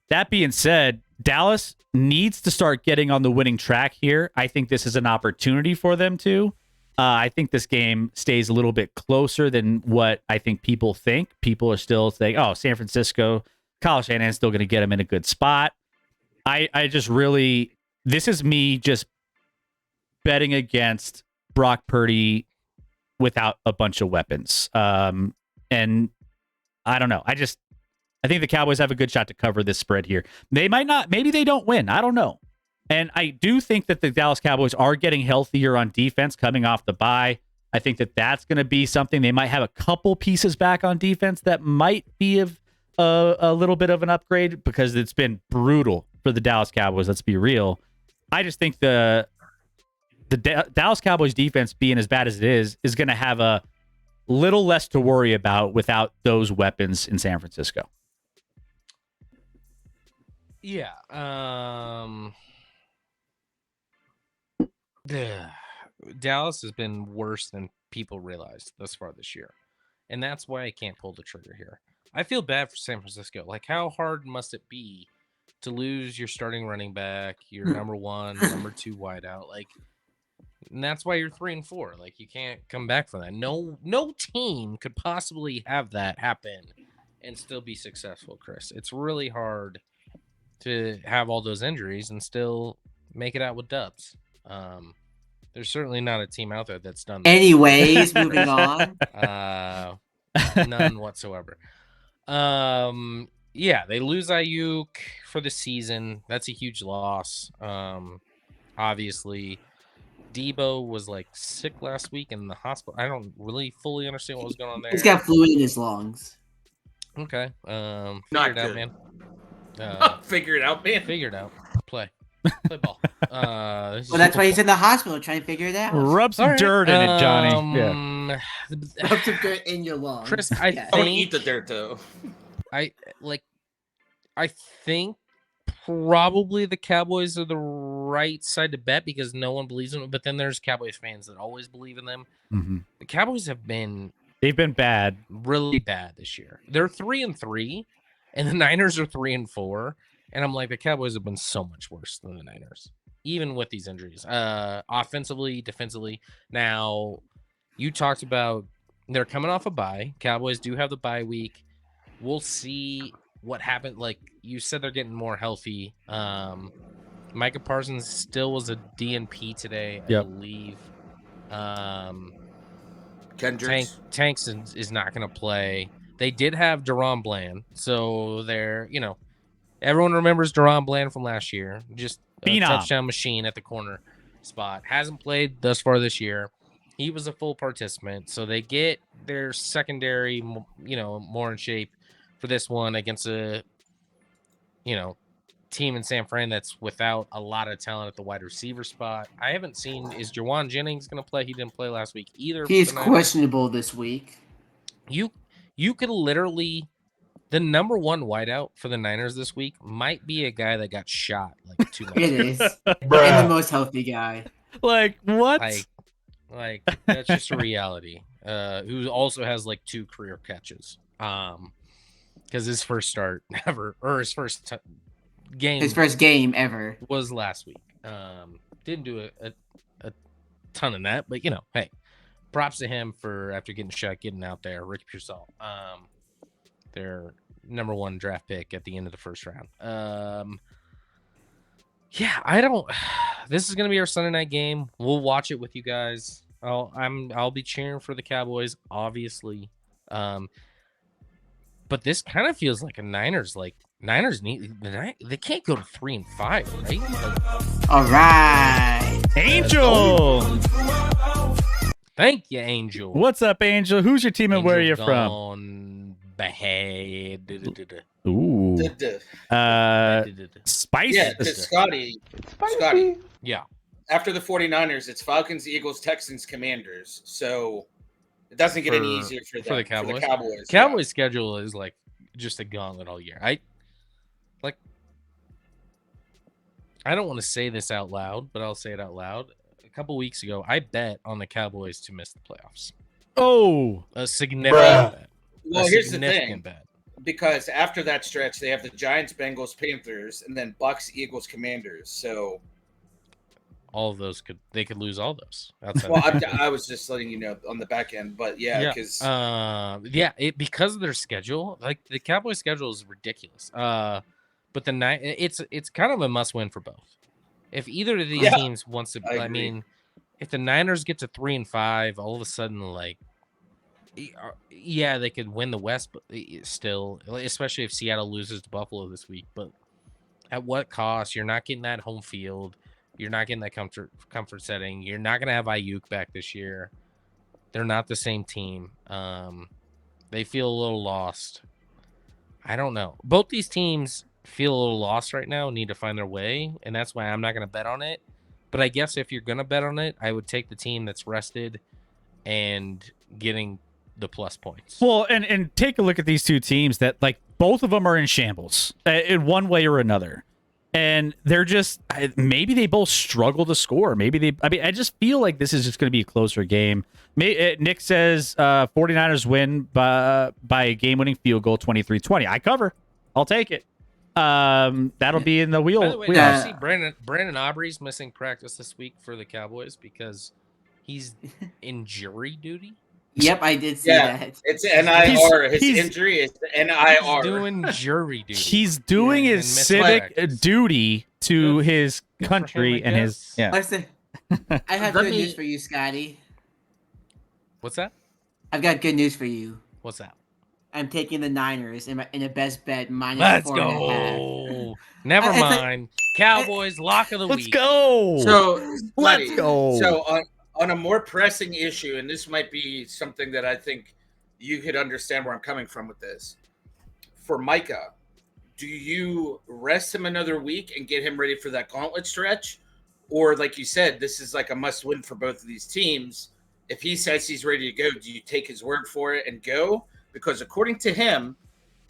that being said, Dallas needs to start getting on the winning track here. I think this is an opportunity for them to. I think this game stays a little bit closer than what I think people think. People are still saying, oh, San Francisco, Kyle Shanahan's still going to get him in a good spot. This is me just betting against Brock Purdy without a bunch of weapons. And I don't know. I think the Cowboys have a good shot to cover this spread here. They might not. Maybe they don't win. I don't know. And I do think that the Dallas Cowboys are getting healthier on defense coming off the bye. I think that that's going to be something. They might have a couple pieces back on defense that might be a little bit of an upgrade because it's been brutal for the Dallas Cowboys. Let's be real. I just think the Dallas Cowboys defense being as bad as it is going to have a little less to worry about without those weapons in San Francisco. Yeah. Dallas has been worse than people realized thus far this year. And that's why I can't pull the trigger here. I feel bad for San Francisco. Like, how hard must it be to lose your starting running back, your number one, number two wideout? Like, and that's why you're 3-4. Like, you can't come back from that. No team could possibly have that happen and still be successful, Chris. It's really hard to have all those injuries and still make it out with dubs. There's certainly not a team out there that's done that. Anyways, moving on. None whatsoever. Yeah, they lose Ayuk for the season. That's a huge loss. Obviously, Debo was like sick last week in the hospital. I don't really fully understand what was going on there. He's got fluid in his lungs. Okay. Not Figure it out, good. man. Figure it out, man. Figure it out. Play ball. Well, that's why he's in the hospital trying to figure it out. Rub some dirt in it, Johnny. Yeah. Rub some dirt in your lungs. Chris, I Yes. I would think eat the dirt though. I think probably the Cowboys are the right side to bet because no one believes in them. But then there's Cowboys fans that always believe in them. Mm-hmm. The Cowboys have been They've been bad, really bad this year. They're 3-3, and the Niners are 3-4. And I'm like, the Cowboys have been so much worse than the Niners, even with these injuries. Offensively, defensively. Now, you talked about they're coming off a bye. Cowboys do have the bye week. We'll see what happened. Like you said, they're getting more healthy. Micah Parsons still was a DNP today, I believe. Kendricks. Tanks is not going to play. They did have Deron Bland, so they're, everyone remembers Deron Bland from last year. Just a Phenom. touchdown machine at the corner spot. Hasn't played thus far this year. He was a full participant, so they get their secondary, more in shape for this one against a, team in San Fran that's without a lot of talent at the wide receiver spot. I haven't seen, is Jawan Jennings going to play? He didn't play last week either. He's questionable this week. You could literally, the number one wideout for the Niners this week might be a guy that got shot like 2 months It ago. is. And the most healthy guy. Like what? Like that's just a reality. Who also has like 2 career catches. Because his first start ever, or his first game ever was last week. Didn't do a ton in that, but hey, props to him for after getting shot, getting out there. Ricky Pearsall, their number 1 draft pick at the end of the first round. Yeah, I don't. This is gonna be our Sunday night game. We'll watch it with you guys. I'll be cheering for the Cowboys, obviously. But this kind of feels like a Niners need they can't go to 3-5, right? All right, Angel. Thank you, Angel. What's up, Angel? Who's your team and where are you from? Behead. Ooh. Spicy. Yeah, because Scotty. Yeah. After the 49ers, it's Falcons, Eagles, Texans, Commanders. So it doesn't get any easier for the Cowboys. Cowboys Schedule is like just a gauntlet all year. I don't want to say this out loud, but I'll say it out loud. A couple weeks ago, I bet on the Cowboys to miss the playoffs. Oh, A significant bet. Well, here's the thing. Significant bet. Because after that stretch, they have the Giants, Bengals, Panthers, and then Bucks, Eagles, Commanders. So all of those could lose all those. Well, I was just letting you know on the back end, but because because of their schedule, like the Cowboys' schedule is ridiculous. But it's kind of a must win for both. If either of these teams wants to, I mean, if the Niners get to 3-5, all of a sudden, like, they could win the West, but still, especially if Seattle loses to Buffalo this week. But at what cost? You're not getting that home field. You're not getting that comfort setting. You're not going to have Ayuk back this year. They're not the same team. They feel a little lost. I don't know. Both these teams feel a little lost right now, need to find their way, and that's why I'm not going to bet on it. But I guess if you're going to bet on it, I would take the team that's rested and getting the plus points. Well, and take a look at these two teams that, like, both of them are in shambles in one way or another. And they're just, maybe they both struggle to score. I just feel like this is just going to be a closer game. Nick says 49ers win by a game-winning field goal, 23-20. I cover. I'll take it. That'll be in the wheel. By the way, did you see Brandon Aubrey's missing practice this week for the Cowboys because he's in jury duty? Yep, I did see that. It's NIR. His injury is NIR. He's doing jury duty. He's doing his civic duty to his Good for him, country I and his guess. yeah. Listen, I have Let good me- news for you, Scotty. What's that? I've got good news for you. What's that? I'm taking the Niners in a best bet minus Let's 4.5. go. Never It's like- mind. Cowboys lock of the Let's week. go. So Let's Scotty, go. So on a more pressing issue, and this might be something that I think you could understand where I'm coming from with this. For Micah, do you rest him another week and get him ready for that gauntlet stretch? Or like you said, this is like a must win for both of these teams. If he says he's ready to go, do you take his word for it and go? Because according to him,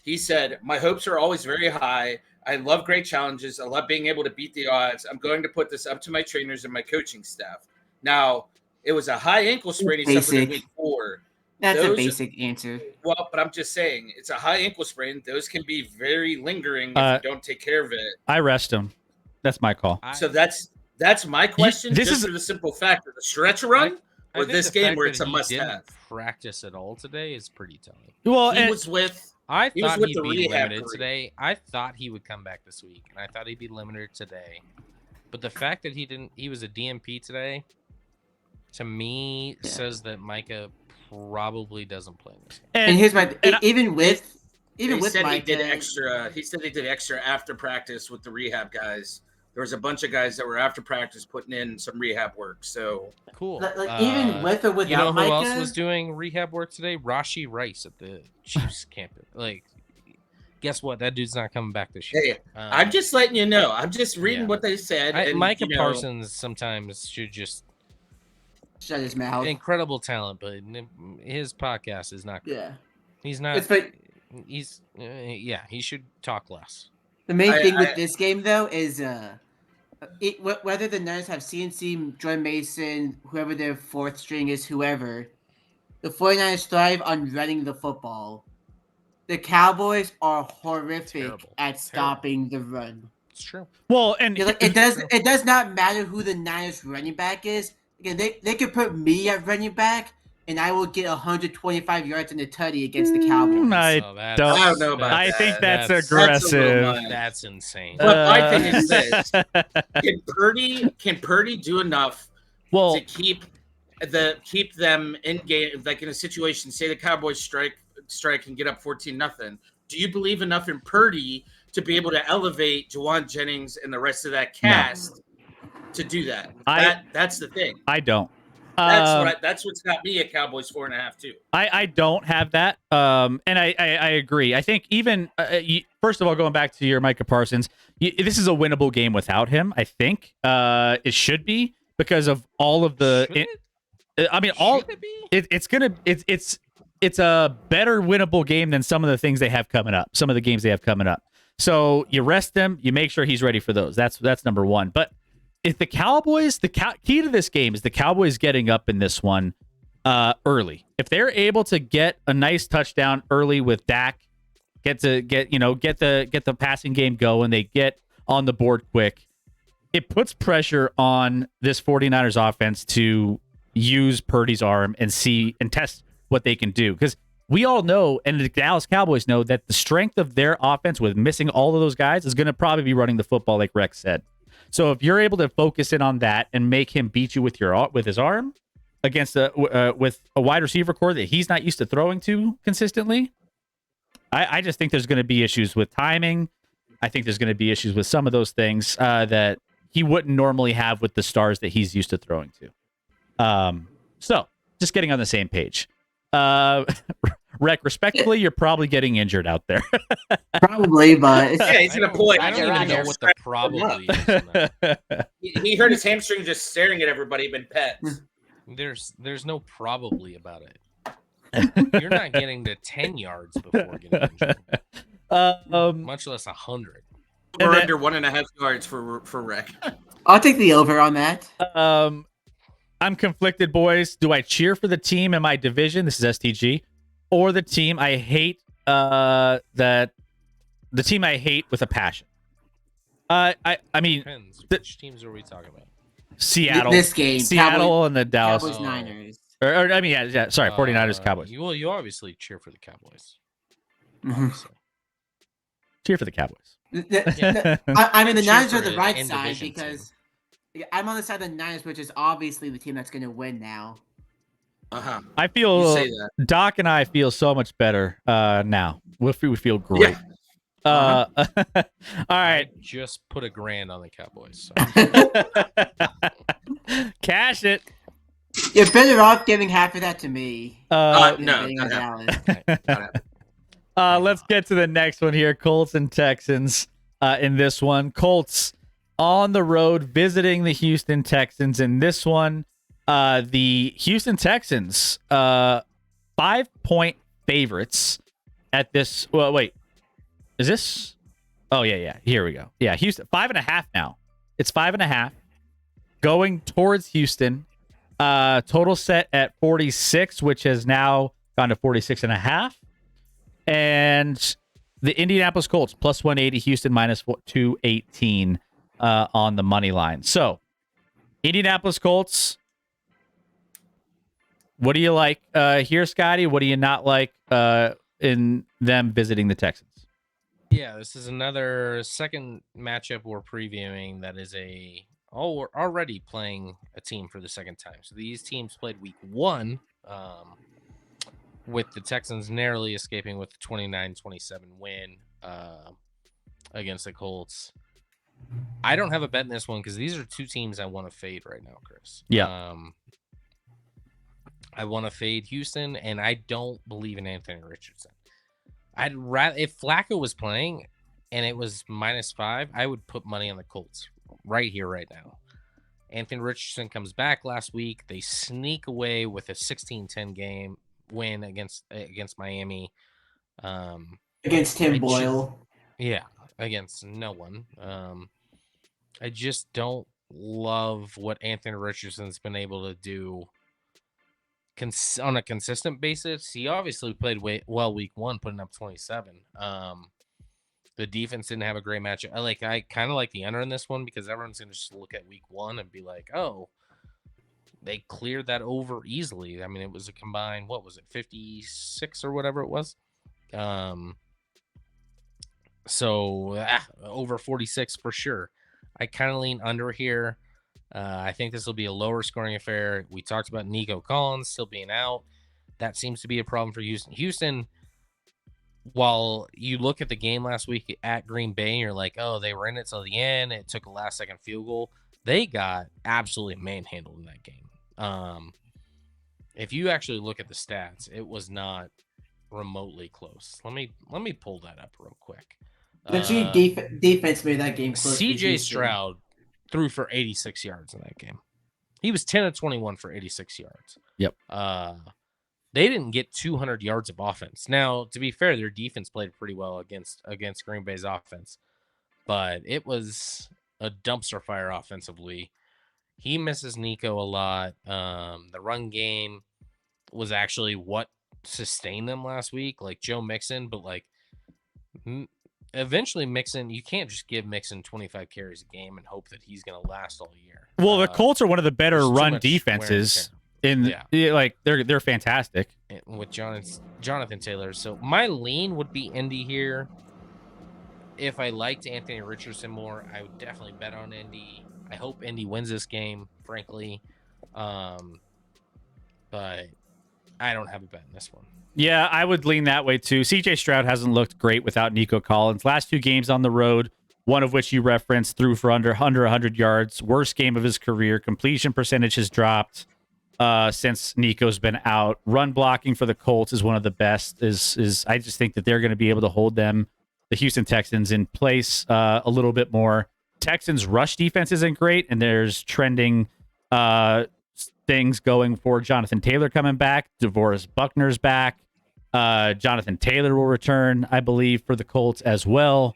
he said, my hopes are always very high. I love great challenges. I love being able to beat the odds. I'm going to put this up to my trainers and my coaching staff. Now, it was a high ankle sprain he suffered in Basic. week 4. That's a Those- basic answer. Well, but I'm just saying, it's a high ankle sprain. Those can be very lingering if you don't take care of it. I rest him. That's my call. So that's my question. this Just is- for the simple fact of the stretch run I or think this the game fact where that it's a he must didn't have. practice at all today is pretty telling. Well, He and was with I He was thought with he'd the be rehab limited group. today. I thought he would come back this week, and I thought he'd be limited today. But the fact that he was a DMP today, to me, says that Micah probably doesn't play this game. And here's my and I- even with He said Micah, he did extra. He said they did extra after practice with the rehab guys. There was a bunch of guys that were after practice putting in some rehab work. So Cool. like, even with or without you know who Micah, else was doing rehab work today? Rashi Rice at the Chiefs campus. Like, guess what? That dude's not coming back this year. hey, I'm just letting you know. I'm just reading yeah. what they said. And, Micah you know, Parsons sometimes should just shut his mouth. incredible talent, but his podcast is not. Yeah, He's not. it's but He's yeah. He should talk less. the main I- thing with I- this game though is whether the Niners have CNC, Jordan Mason, whoever their fourth string is, whoever, the 49ers thrive on running the football. The Cowboys are horrific Terrible. at stopping the run. It's true. well, and You're like, it does not matter who the Niners running back is. Again, they could put me at running back, and I will get 125 yards in the tutty against the Cowboys. I Oh, that's- don't- I don't know about I that. think that's That's a little aggressive. much. That's insane. But my thing is Uh, this: can Purdy do enough well, to keep them in game? Like in a situation, say the Cowboys strike and get up 14-0. Do you believe enough in Purdy to be able to elevate Juwan Jennings and the rest of that cast to do that? That's the thing. I don't. That's what's got me at Cowboys 4.5 too. I don't have that. And I agree. I think even first of all, going back to your Micah Parsons, this is a winnable game without him. I think it should be because of all of the. Should it? I mean, all Should it be? it's a better winnable game than some of the things they have coming up. Some of the games they have coming up. So you rest him. You make sure he's ready for those. That's number one. But if the Cowboys, key to this game is the Cowboys getting up in this one early. If they're able to get a nice touchdown early with Dak, get the passing game going, they get on the board quick. It puts pressure on this 49ers offense to use Purdy's arm and test what they can do. Because we all know, and the Dallas Cowboys know, that the strength of their offense with missing all of those guys is going to probably be running the football, like Rex said. So if you're able to focus in on that and make him beat you with his arm against with a wide receiver core that he's not used to throwing to consistently, I just think there's going to be issues with timing. I think there's going to be issues with some of those things that he wouldn't normally have with the stars that he's used to throwing to. So just getting on the same page. Rec, respectively, you're probably getting injured out there. Probably, but it's, Yeah, he's I gonna don't- pull it. I don't You're even right know here. what the probably is. in that. He hurt his hamstring just staring at everybody been pets. There's no probably about it. You're not getting to 10 yards before getting injured, much less 100. We're then- under 1.5 yards for Rec. I'll take the over on that. I'm conflicted, boys. Do I cheer for the team in my division? This is STG, or the team I hate? The team I hate with a passion. I mean, Depends. the- Which teams are we talking about? Seattle, This game, Seattle, and the Dallas. Cowboys Oh. Niners. Or, I mean, yeah. Sorry, 49ers, Cowboys. You obviously cheer for the Cowboys. Mhm. Obviously. Cheer for the Cowboys. I mean, the Cheer Niners for are the an right in side division because I'm on the side of the Niners, which is obviously the team that's going to win now. Uh-huh. I You feel say that. Doc and I feel so much better now. We feel great. Uh-huh. All right. I just put $1,000 on the Cowboys. So. Cash it. You're better off giving half of that to me. No, than not betting on happening. Dallas. Not happening. Let's get to the next one here. Colts and Texans in this one. Colts on the road visiting the Houston Texans. In this one, the Houston Texans, 5-point favorites at this. Well, wait. Is this? Oh, yeah. Here we go. Yeah, Houston. 5.5 now. It's 5.5. Going towards Houston. Total set at 46, which has now gone to 46.5. And the Indianapolis Colts plus 180, Houston minus 218 on the money line. So, Indianapolis Colts, what do you like here, Scotty? What do you not like in them visiting the Texans? Yeah, this is another second matchup we're previewing that is we're already playing a team for the second time. So these teams played week 1 with the Texans narrowly escaping with a 29-27 win against the Colts. I don't have a bet in this one because these are two teams I want to fade right now, Chris. Yeah. I want to fade Houston, and I don't believe in Anthony Richardson. I'd rather, if Flacco was playing and it was -5, I would put money on the Colts right here, right now. Anthony Richardson comes back last week. They sneak away with a 16-10 game win against Miami. Against Tim Boyle. Against no one. I just don't love what Anthony Richardson's been able to do on a consistent basis. He obviously played well week 1, putting up 27. The defense didn't have a great matchup. I kind of like the under in this one because everyone's going to just look at week 1 and be like, oh, they cleared that over easily. I mean, it was a combined, 56 or whatever it was. So over 46 for sure. I kind of lean under here. I think this will be a lower scoring affair. We talked about Nico Collins still being out. That seems to be a problem for Houston. Houston, while you look at the game last week at Green Bay, and you're like, oh, they were in it till the end. It took a last-second field goal. They got absolutely manhandled in that game. If you actually look at the stats, it was not remotely close. Let me pull that up real quick. The defense made that game close. CJ Stroud threw for 86 yards in that game. He was 10 of 21 for 86 yards. Yep. They didn't get 200 yards of offense. Now, to be fair, their defense played pretty well against Green Bay's offense, but it was a dumpster fire offensively. He misses Nico a lot. The run game was actually what sustained them last week, like Joe Mixon, but eventually Mixon, you can't just give Mixon 25 carries a game and hope that he's going to last all year. Well, the Colts are one of the better run defenses they're fantastic with Jonathan Taylor. So my lean would be Indy here. If I liked Anthony Richardson more, I would definitely bet on Indy. I hope Indy wins this game, frankly. But I don't have a bet in this one. Yeah, I would lean that way too. CJ Stroud hasn't looked great without Nico Collins. Last 2 games on the road, one of which you referenced, threw for under 100 yards. Worst game of his career. Completion percentage has dropped since Nico's been out. Run blocking for the Colts is one of the best. I just think that they're going to be able to hold the Houston Texans, in place a little bit more. Texans rush defense isn't great, and there's trending things going for Jonathan Taylor coming back. DeVorest Buckner's back. Jonathan Taylor will return, I believe, for the Colts as well.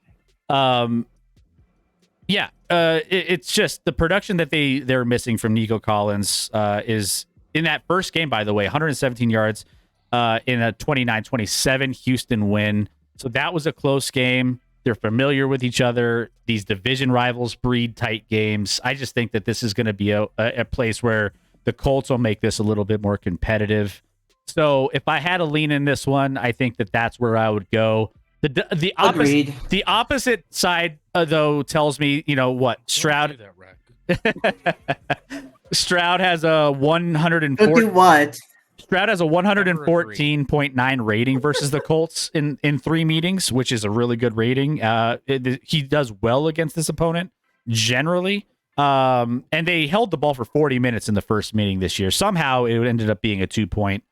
It's just the production that they're missing from Nico Collins is in that first game, by the way, 117 yards in a 29-27 Houston win. So that was a close game. They're familiar with each other. These division rivals breed tight games. I just think that this is going to be a place where the Colts will make this a little bit more competitive. So if I had a lean in this one, I think that that's where I would go. The Agreed. opposite side though tells me, what Don't Stroud do that, Rick. Stroud has a Don't do 104 what? Stroud has a Never agree. 114.9 rating versus the Colts in 3 meetings, which is a really good rating. He does well against this opponent generally. And they held the ball for 40 minutes in the first meeting this year. Somehow it ended up being a 2-point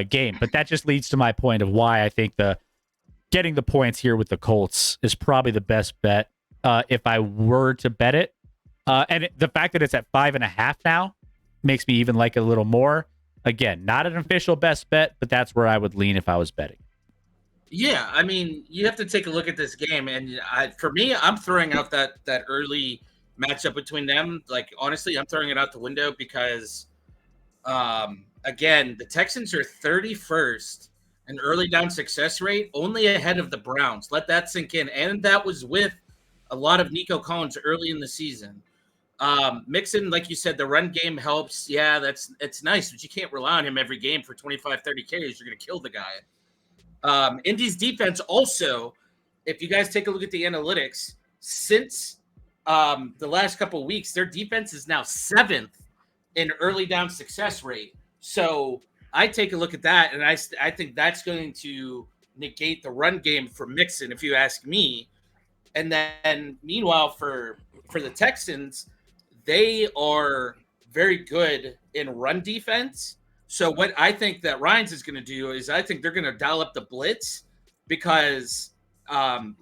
game, but that just leads to my point of why I think getting the points here with the Colts is probably the best bet if I were to bet it. And the fact that it's at 5.5 now makes me even like it a little more. Again, not an official best bet, but that's where I would lean if I was betting. Yeah, I mean, you have to take a look at this game, and for me, I'm throwing out that early matchup between them. Like, honestly, I'm throwing it out the window because, again, the Texans are 31st in early down success rate, only ahead of the Browns. Let that sink in, and that was with a lot of Nico Collins early in the season. Mixon, like you said, the run game helps. Yeah, it's nice, but you can't rely on him every game for 25, 30 carries. You're going to kill the guy. Indy's defense also, if you guys take a look at the analytics, since the last couple of weeks, their defense is now 7th in early down success rate. So I take a look at that, and I think that's going to negate the run game for Mixon, if you ask me. And then meanwhile, for the Texans, they are very good in run defense. So what I think that Ryans is going to do is I think they're going to dial up the blitz because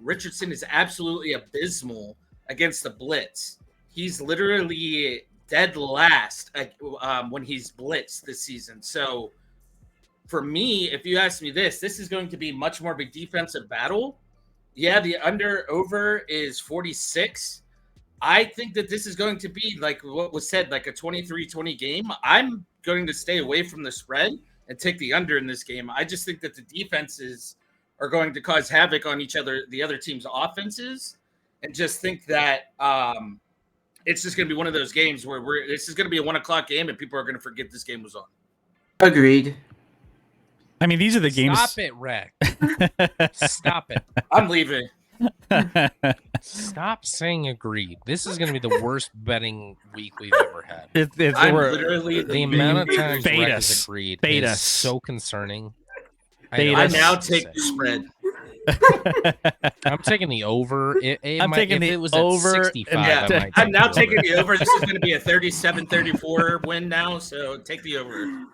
Richardson is absolutely abysmal against the blitz. He's literally dead last when he's blitzed this season. So for me, if you ask me this is going to be much more of a defensive battle. Yeah, the over is 46. I think that this is going to be like what was said, like a 23-20 game. I'm going to stay away from the spread and take the under in this game. I just think that the defenses are going to cause havoc on the other team's offenses, and just think that it's just going to be one of those games where this is going to be a 1:00 game and people are going to forget this game was on. Agreed. I mean, these are the games. Stop it, Rick. Stop it. I'm leaving. Stop saying agreed. This is going to be the worst betting week we've ever had. I'm literally The amount of times Bait Rick us. has agreed Bait is us. so concerning. Bait I us. now take the spread. I'm taking the over. I'm taking the it was over, at 65. and Yeah, I might I'm take now the taking over. the over. This is going to be a 37-34 win now, so take the over.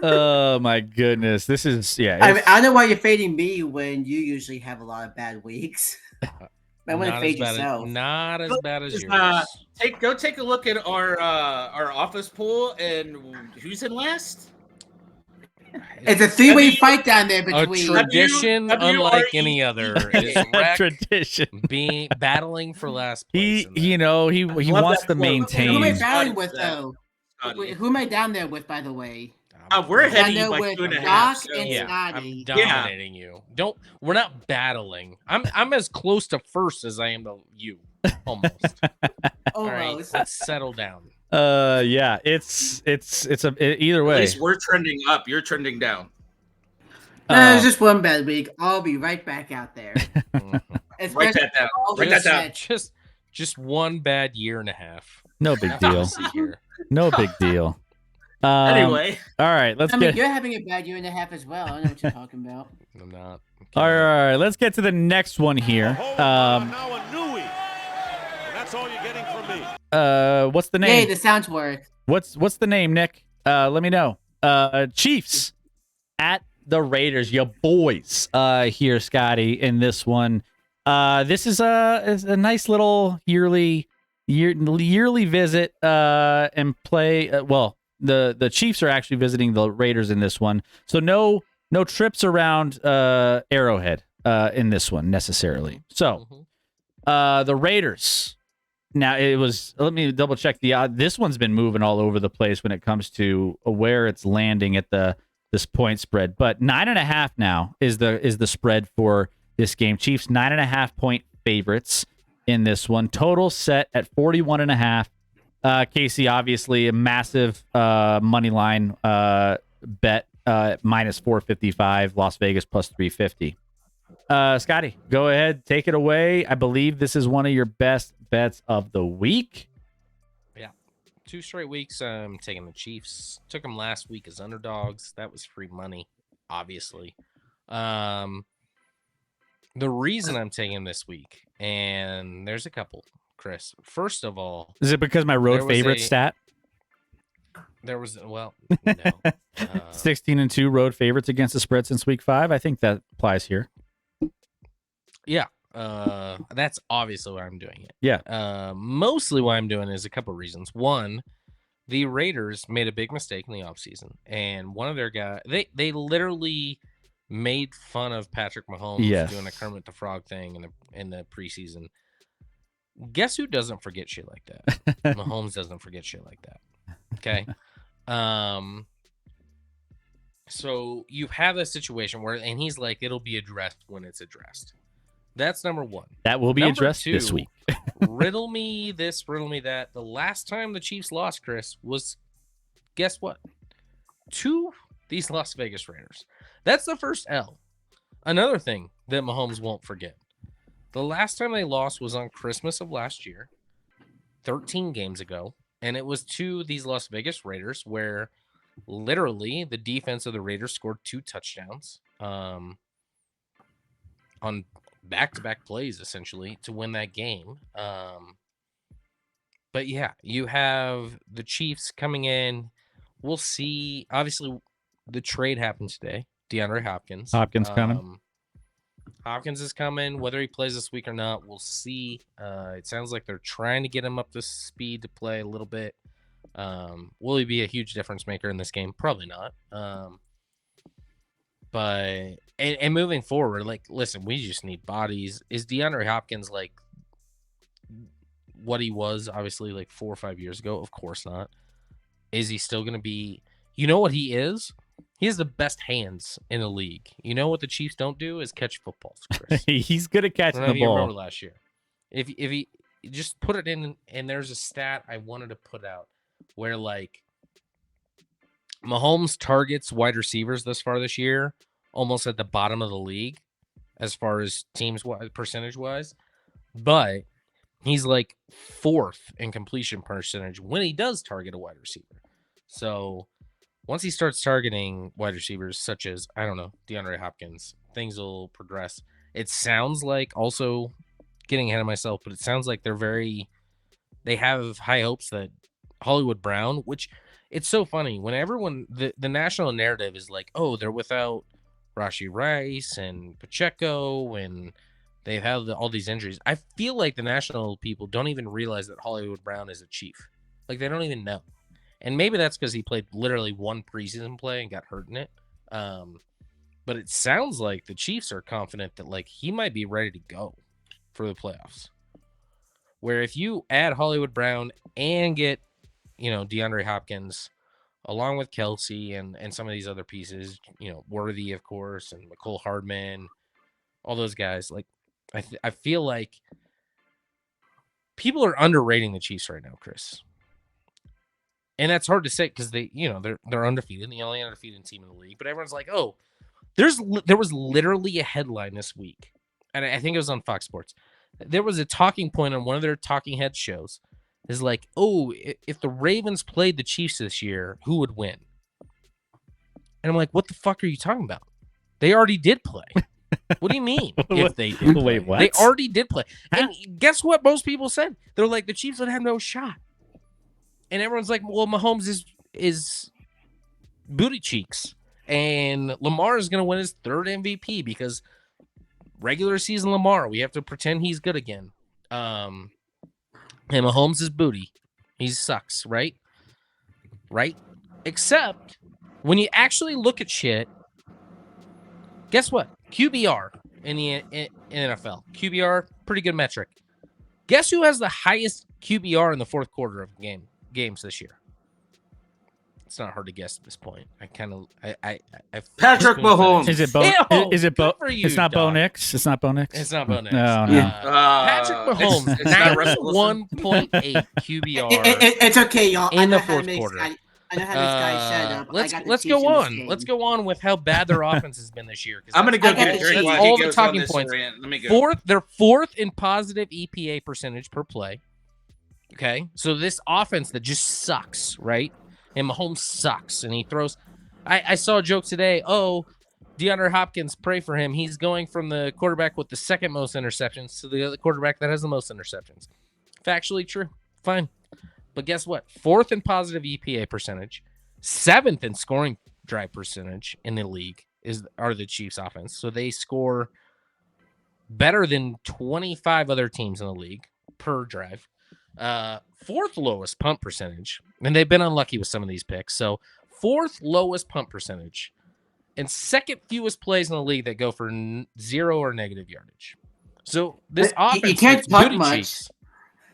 Oh my goodness, this is I mean, I don't know why you're fading me when you usually have a lot of bad weeks. I want to Not fade as bad as- yourself. Not as bad as Just, yours. Go take a look at our office pool and who's in last. It's a three-way fight down there A between. tradition unlike any WREC. other is a Rick tradition. being battling for last place. He, in that. he love wants that to quote. Who am I maintain. battling with, Scotty, though? Scotty. Wait, who am I down there with, by the way? We're I'm- ahead Down of you there by with 2.5. Doc So. and Yeah, Scotty. I'm dominating you. We're not battling. I'm as close to first as I am to you. Almost. All right, Almost. let's settle down. Yeah, it's either At way. least we're trending up. You're trending down. No, it's just one bad week. I'll be right back out there. Mhm. Write that down. Write that down. Just one bad year and a half. No big Nothing to deal. see here. No big deal. Anyway, all right, let's I mean, get. you're having a bad year and a half as well. I know what you're talking about. I'm not. All right, let's get to the next one here. Now a new week. And that's all you're getting from me. What's the Hey, name? the sounds work. What's the name, Nick? Let me know. Chiefs at the Raiders, your boys. Here, Scotty, in this one. This is a nice little yearly visit. And play. Well, the Chiefs are actually visiting the Raiders in this one, so no trips around Arrowhead in this one necessarily. So, the Raiders. Now it was. Let me double check the odd. This one's been moving all over the place when it comes to where it's landing at this point spread. But 9.5 now is the spread for this game. Chiefs 9.5 point favorites in this one. Total set at 41.5. Casey, obviously a massive money line bet minus 455. Las Vegas plus 350. Scotty, go ahead, take it away. I believe this is one of your best bets of the week. 2 straight weeks. I'm taking the Chiefs. Took them last week as underdogs. That was free money, obviously. The reason I'm taking them this week, and there's a couple, Chris. First of all, Is it because my there road was favorite a- stat? There was no. 16-2 road favorites against the spread since week 5. I think that applies here. Yeah. That's obviously why I'm doing it. Yeah. Mostly why I'm doing it is a couple reasons. One, the Raiders made a big mistake in the offseason, and one of their guys, they literally made fun of Patrick Mahomes Yes. doing a Kermit the Frog thing in the preseason. Guess who doesn't forget shit like that? Mahomes doesn't forget shit like that. Okay. So you have a situation where, and he's like, it'll be addressed when it's addressed. That's number one. That will be Number addressed this 2, week. riddle me this, riddle me that. The last time the Chiefs lost, Chris, was, guess what? To these Las Vegas Raiders. That's the first L. Another thing that Mahomes won't forget. The last time they lost was on Christmas of last year, 13 games ago, and it was to these Las Vegas Raiders where literally the defense of the Raiders scored 2 touchdowns on back-to-back plays, essentially, to win that game. But yeah, you have the Chiefs coming in. We'll see. Obviously, the trade happened today. DeAndre Hopkins. Hopkins coming. Hopkins is coming. Whether he plays this week or not, we'll see. It sounds like they're trying to get him up to speed to play a little bit. Will he be a huge difference maker in this game? Probably not. But and moving forward, like, listen, we just need bodies. Is DeAndre Hopkins like what he was, obviously, like 4 or 5 years ago? Of course not. Is he still going to be? You know what he is? He has the best hands in the league. You know what the Chiefs don't do is catch footballs, Chris. He's good at I catching don't know the if you remember ball. last year. If he just put it in, and there's a stat I wanted to put out where, like, Mahomes targets wide receivers thus far this year almost at the bottom of the league as far as teams percentage wise, but he's like 4th in completion percentage when he does target a wide receiver. So once he starts targeting wide receivers such as, I don't know, DeAndre Hopkins, things will progress. It sounds like, also getting ahead of myself, but it sounds like they have high hopes that Hollywood Brown, which it's so funny when everyone, the national narrative is like, oh, they're without Rashee Rice and Pacheco and they've had all these injuries. I feel like the national people don't even realize that Hollywood Brown is a Chief. Like, they don't even know. And maybe that's because he played literally 1 preseason play and got hurt in it. But it sounds like the Chiefs are confident that, like, he might be ready to go for the playoffs. Where if you add Hollywood Brown and get, DeAndre Hopkins along with Kelsey and some of these other pieces, Worthy, of course, and McCole Hardman, all those guys, like, I feel like people are underrating the Chiefs right now, Chris. And that's hard to say because they're undefeated, the only undefeated team in the league. But everyone's like, oh, there was literally a headline this week, and I think it was on Fox Sports. There was a talking point on one of their talking head shows. Is like, oh, if the Ravens played the Chiefs this year, who would win? And I'm like, what the fuck are you talking about? They already did play. What do you mean if they did play? Wait, what? They already did play. And guess what most people said? They're like, the Chiefs would have no shot. And everyone's like, well, Mahomes is booty cheeks. And Lamar is going to win his 3rd MVP because regular season Lamar, we have to pretend he's good again. And Mahomes is booty. He sucks, right? Right? Except when you actually look at shit, guess what? QBR in the NFL. QBR, pretty good metric. Guess who has the highest QBR in the 4th quarter of games this year? It's not hard to guess at this point. I Patrick Mahomes. Is it Bo? Ew, Is it Bo? good for you, It's not Bo dog. Nix. It's not Bo Nix. It's not Bo Nix. No, no. Yeah. Patrick Mahomes, it's not Russell Wilson. 91.8 QBR. It's okay, y'all. I In the know how to 4th make quarter. Scotty- I know how this guy set up. Let's I got the let's Chiefs go in this on. game. Let's go on with how bad their offense has been this year. 'cause I'm gonna that's- go I get got a the drink Chiefs. while all he the goes on talking this points. rant. Let me go. They're fourth in positive EPA percentage per play. Okay, so this offense that just sucks, right? And Mahomes sucks, and he throws. I saw a joke today. Oh, DeAndre Hopkins, pray for him. He's going from the quarterback with the second most interceptions to the other quarterback that has the most interceptions. Factually true. Fine. But guess what? Fourth in positive EPA percentage, seventh in scoring drive percentage in the league are the Chiefs offense. So they score better than 25 other teams in the league per drive. Fourth lowest punt percentage. And they've been unlucky with some of these picks. So fourth lowest punt percentage and second fewest plays in the league that go for 0 or negative yardage. So this But you offense can't looks punt good, much. Chiefs.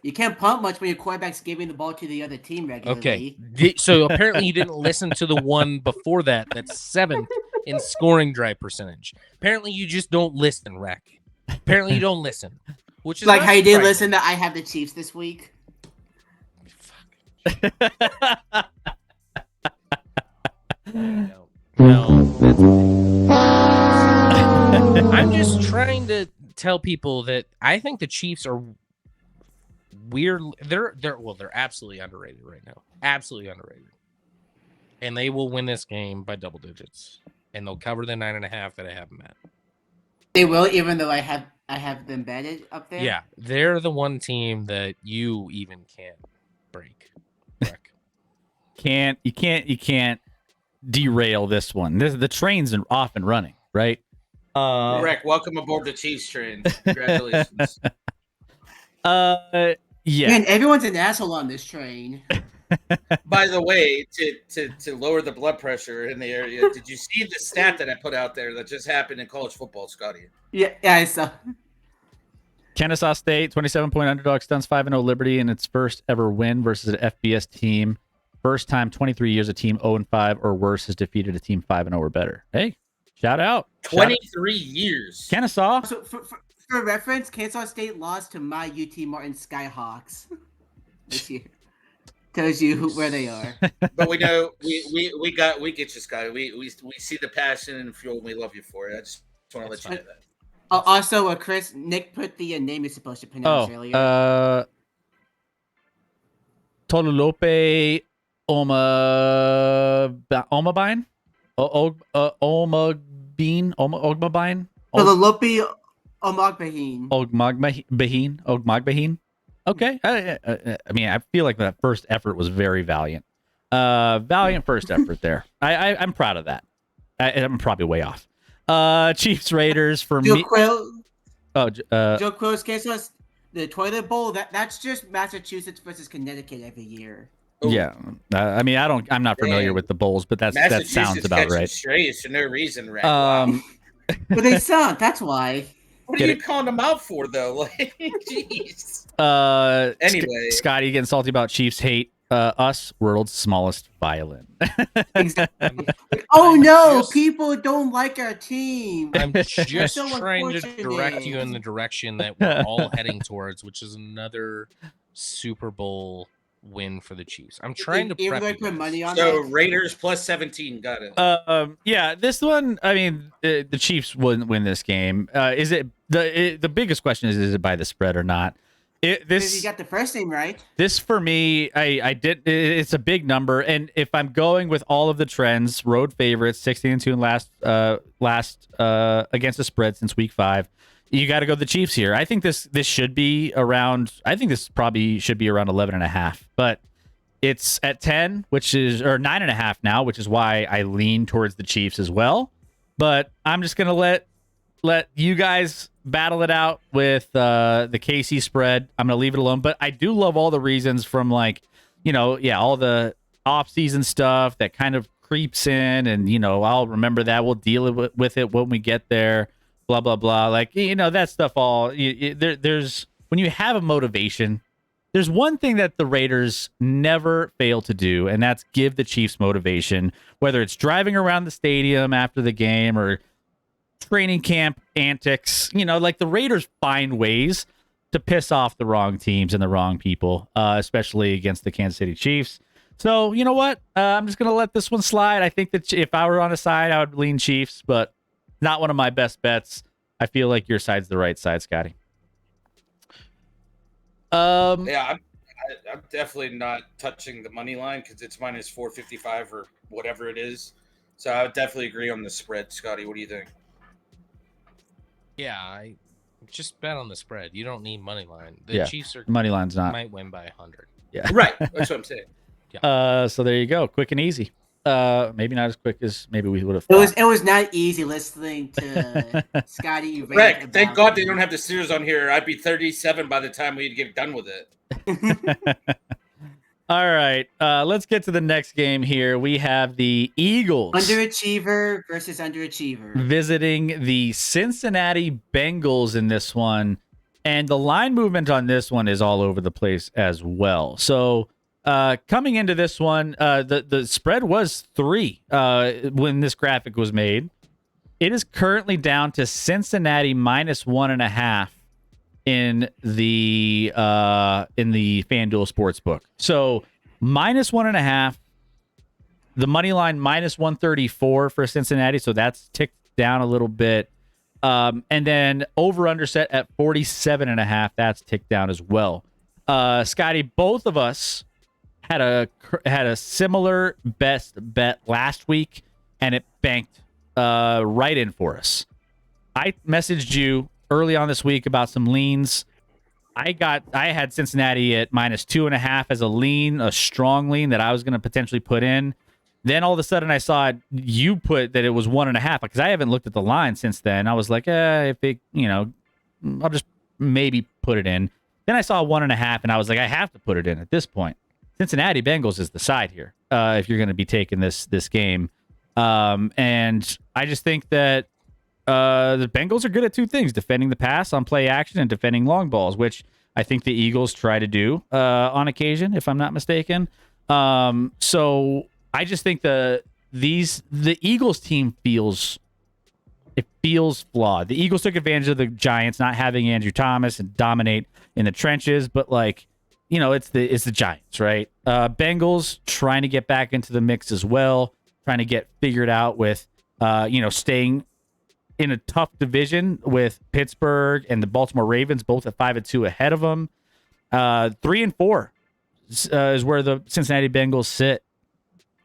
You can't punt much when your quarterback's giving the ball to the other team regularly. Okay. So apparently you didn't listen to the one before that. That's seventh in scoring drive percentage. Apparently you just don't listen, Rack. Apparently you don't listen. Which is Like not how you didn't surprising. listen that I have the Chiefs this week. No. I'm just trying to tell people that I think the Chiefs are weird. They're absolutely underrated right now. Absolutely underrated. And they will win this game by double digits. And they'll cover the 9.5 that I have them at. They will, even though I have them betted up there. Yeah, they're the one team that you even can't break. Rick. You can't derail this one. The train's off and running, right? Rick, welcome aboard the Chiefs train. Congratulations. Yeah. Man, everyone's an asshole on this train. By the way, to lower the blood pressure in the area, did you see the stat that I put out there that just happened in college football, Scotty? Yeah, I saw. Kennesaw State, 27-point underdog, stuns 5-0 Liberty in its first ever win versus an FBS team. First time 23 years a team 0-5 or worse has defeated a team 5-0 or better. Hey, shout out. 23 years. Kennesaw. So for reference, Kansas State lost to my UT Martin Skyhawks this year. Tells you where they are. But we know we get you, Scotty. We see the passion and fuel. And we love you for it. I just want to let you know that. Also, Chris, Nick put the name you're supposed to pronounce earlier. Tolulope Omabine? Ogmabine? Tolulope Omagbahin. Ogmagbahin? Okay. I mean, I feel like that first effort was very valiant. Valiant first effort there. I'm proud of that. I'm probably way off. Chiefs Raiders for me. Joe Quill's Kansas, the toilet bowl. That's just Massachusetts versus Connecticut every year. Ooh. Yeah. I mean, I'm not familiar with the bowls, but that sounds about right. Strays for no reason, right? But they suck. That's why. What are you calling them out for, though? Like, jeez. Anyway, Scotty getting salty about Chiefs hate us, world's smallest violin. Exactly. Oh no, people don't like our team. I'm just so trying to unfortunate. direct you in the direction that we're all heading towards, which is another Super Bowl win for the Chiefs. I'm trying to prep you put guys. money on so that? Raiders plus 17. Got it. Yeah, this one. I mean, the Chiefs wouldn't win this game. Is it the biggest question is it by the spread or not? Because you got the first name right. This for me, I did. It's a big number, and if I'm going with all of the trends, road favorites, 16-2 in last against the spread since week 5. You got to go the Chiefs here. I think this should be around. I think this probably should be around 11.5, but it's at 10, which is or 9.5 now, which is why I lean towards the Chiefs as well. But I'm just gonna let you guys battle it out with the KC spread. I'm gonna leave it alone. But I do love all the reasons from all the off-season stuff that kind of creeps in, and I'll remember that. We'll deal with it when we get there. Blah blah blah. Like that stuff. All there's when you have a motivation. There's one thing that the Raiders never fail to do, and that's give the Chiefs motivation. Whether it's driving around the stadium after the game or training camp antics, like the Raiders find ways to piss off the wrong teams and the wrong people, especially against the Kansas City Chiefs. So you know what? I'm just gonna let this one slide. I think that if I were on a side, I would lean Chiefs, but not one of my best bets. I feel like your side's the right side, Scotty. Yeah, I'm definitely not touching the money line because it's minus 455 or whatever it is. So I would definitely agree on the spread, Scotty. What do you think? Yeah, I just bet on the spread. You don't need money line. The Yeah, Chiefs are money line's not. might win by 100. Yeah. Right. That's what I'm saying. So there you go. Quick and easy. Maybe not as quick as maybe we would have It thought. was not easy listening to Scotty rant Greg, thank about God they don't have the Sears on here. I'd be 37 by the time we'd get done with it. All right. Let's get to the next game here. We have the Eagles underachiever versus underachiever. visiting the Cincinnati Bengals in this one. And the line movement on this one is all over the place as well. So coming into this one, the spread was 3 when this graphic was made. It is currently down to Cincinnati minus 1.5 in the FanDuel Sportsbook. So minus 1.5. The money line minus 134 for Cincinnati. So that's ticked down a little bit. And then over under set at 47.5. That's ticked down as well. Scotty, both of us had a similar best bet last week, and it banked right in for us. I messaged you early on this week about some leans. I had Cincinnati at minus 2.5 as a lean, a strong lean that I was going to potentially put in. Then all of a sudden I saw you put that it was 1.5 because I haven't looked at the line since then. I was like, if it, I'll just maybe put it in. Then I saw 1.5 and I was like, I have to put it in at this point. Cincinnati Bengals is the side here if you're going to be taking this game. And I just think that the Bengals are good at two things: defending the pass on play action and defending long balls, which I think the Eagles try to do on occasion, if I'm not mistaken. So I just think the Eagles team feels flawed. The Eagles took advantage of the Giants not having Andrew Thomas and dominate in the trenches, but it's the Giants, right? Bengals trying to get back into the mix as well, trying to get figured out with staying in a tough division with Pittsburgh and the Baltimore Ravens, both at 5-2 ahead of them. 3-4 is where the Cincinnati Bengals sit.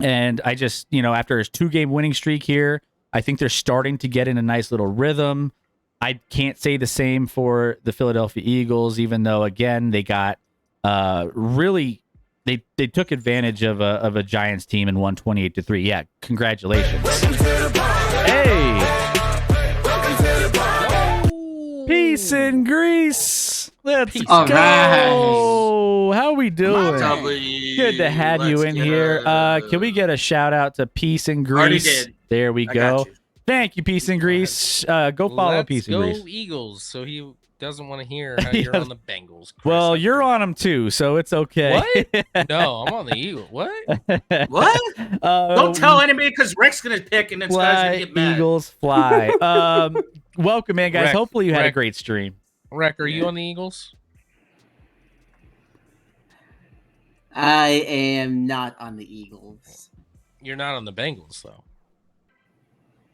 And I just, after his 2-game winning streak here, I think they're starting to get in a nice little rhythm. I can't say the same for the Philadelphia Eagles, even though, again, they got really, they took advantage of a Giants team and won 28-3. Yeah, congratulations. Hey! Peace and Greece. Let's Peace. go. All right. How we doing? W. Good to have you Let's in get here. a- Can we get a shout out to Peace and Already Greece? did. There we I go. got you. Thank you, Peace and Greece. Go follow Let's Peace and go Greece. Eagles. So he doesn't want to hear how you're Yeah. on the Bengals. Chris. Well, you're on them too, so it's okay. What? No, I'm on the Eagles. What? What? Don't tell anybody because Rick's going to pick and then Sky's going Fly, to get mad. Eagles, fly. Welcome in, guys. Wreck, Hopefully you had a wreck. great stream. Wreck, are you on the Eagles? I am not on the Eagles. You're not on the Bengals, though.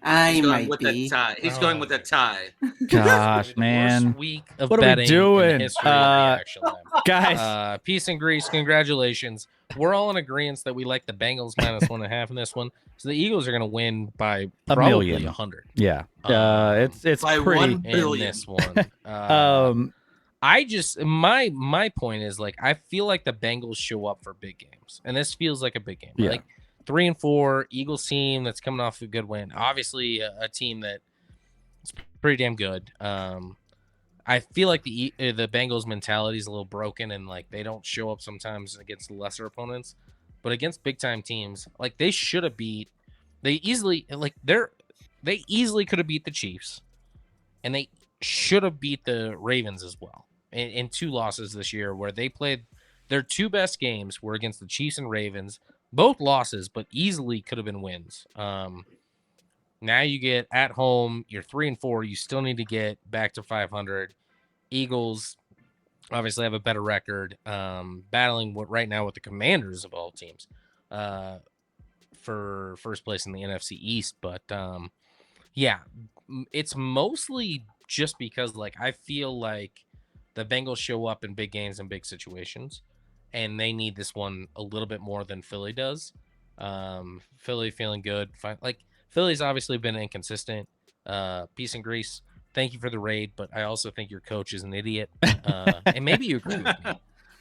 I He's going might with be. a tie. He's going with a tie. Gosh, The man. worst week of What are we betting doing? in the history of the ActionLab. Guys, Peace and Greece, congratulations. We're all in agreement that we like the Bengals minus 1.5 in this one. So the Eagles are going to win by A probably million. 100 yeah. it's By pretty. 1 in billion. this one. I just my point is I feel like the Bengals show up for big games, and this feels like a big game. Yeah. 3-4 Eagles team that's coming off a good win. Obviously, a team that is pretty damn good. I feel like the Bengals mentality is a little broken, and they don't show up sometimes against lesser opponents, but against big time teams, they should have beat. They easily could have beat the Chiefs, and they should have beat the Ravens as well in 2 losses this year, where they played their 2 best games were against the Chiefs and Ravens. Both losses, but easily could have been wins. Now you get at home, you're 3-4. You still need to get back to 500. Eagles obviously have a better record, battling right now with the Commanders of all teams. for first place in the NFC East. But yeah, it's mostly just because like I feel like the Bengals show up in big games and big situations, and they need this one a little bit more than Philly does. Philly feeling good. Like Philly's obviously been inconsistent. Peace and grease. Thank you for the raid, but I also think your coach is an idiot. And maybe you agree with me.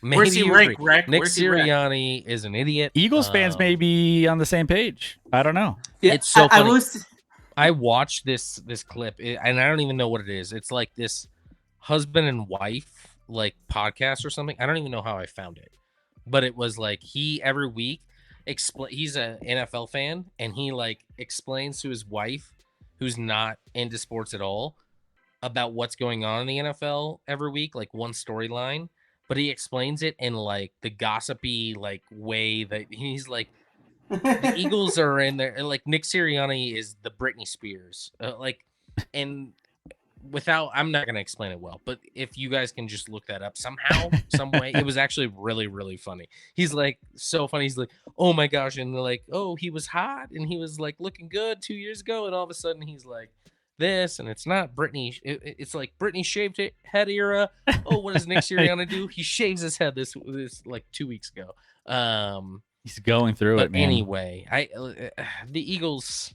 Maybe Where's he you rank, agree. Rick? Nick Where's he rank? Sirianni is an idiot. Eagles fans may be on the same page. I don't know. Yeah, It's so funny. was. I watched this clip, and I don't even know what it is. It's like this husband and wife like podcast or something. I don't even know how I found it, but it was like he every week he's an NFL fan, and he like explains to his wife, who's not into sports at all, about what's going on in the NFL every week, like one storyline. But he explains it in like the gossipy like way that he's like, the Eagles are in there, and like Nick Sirianni is the Britney Spears, and without, I'm not gonna explain it well, but if you guys can just look that up somehow, some way, it was actually really, really funny. He's like so funny. He's like, oh my gosh, and they're like, oh, he was hot and he was like looking good 2 years ago, and all of a sudden he's like this, and it's not Britney. It's like Britney shaved head era. Oh, what does Nick Sirianni do? He shaves his head this like 2 weeks ago. He's going through But it, man. anyway, the Eagles,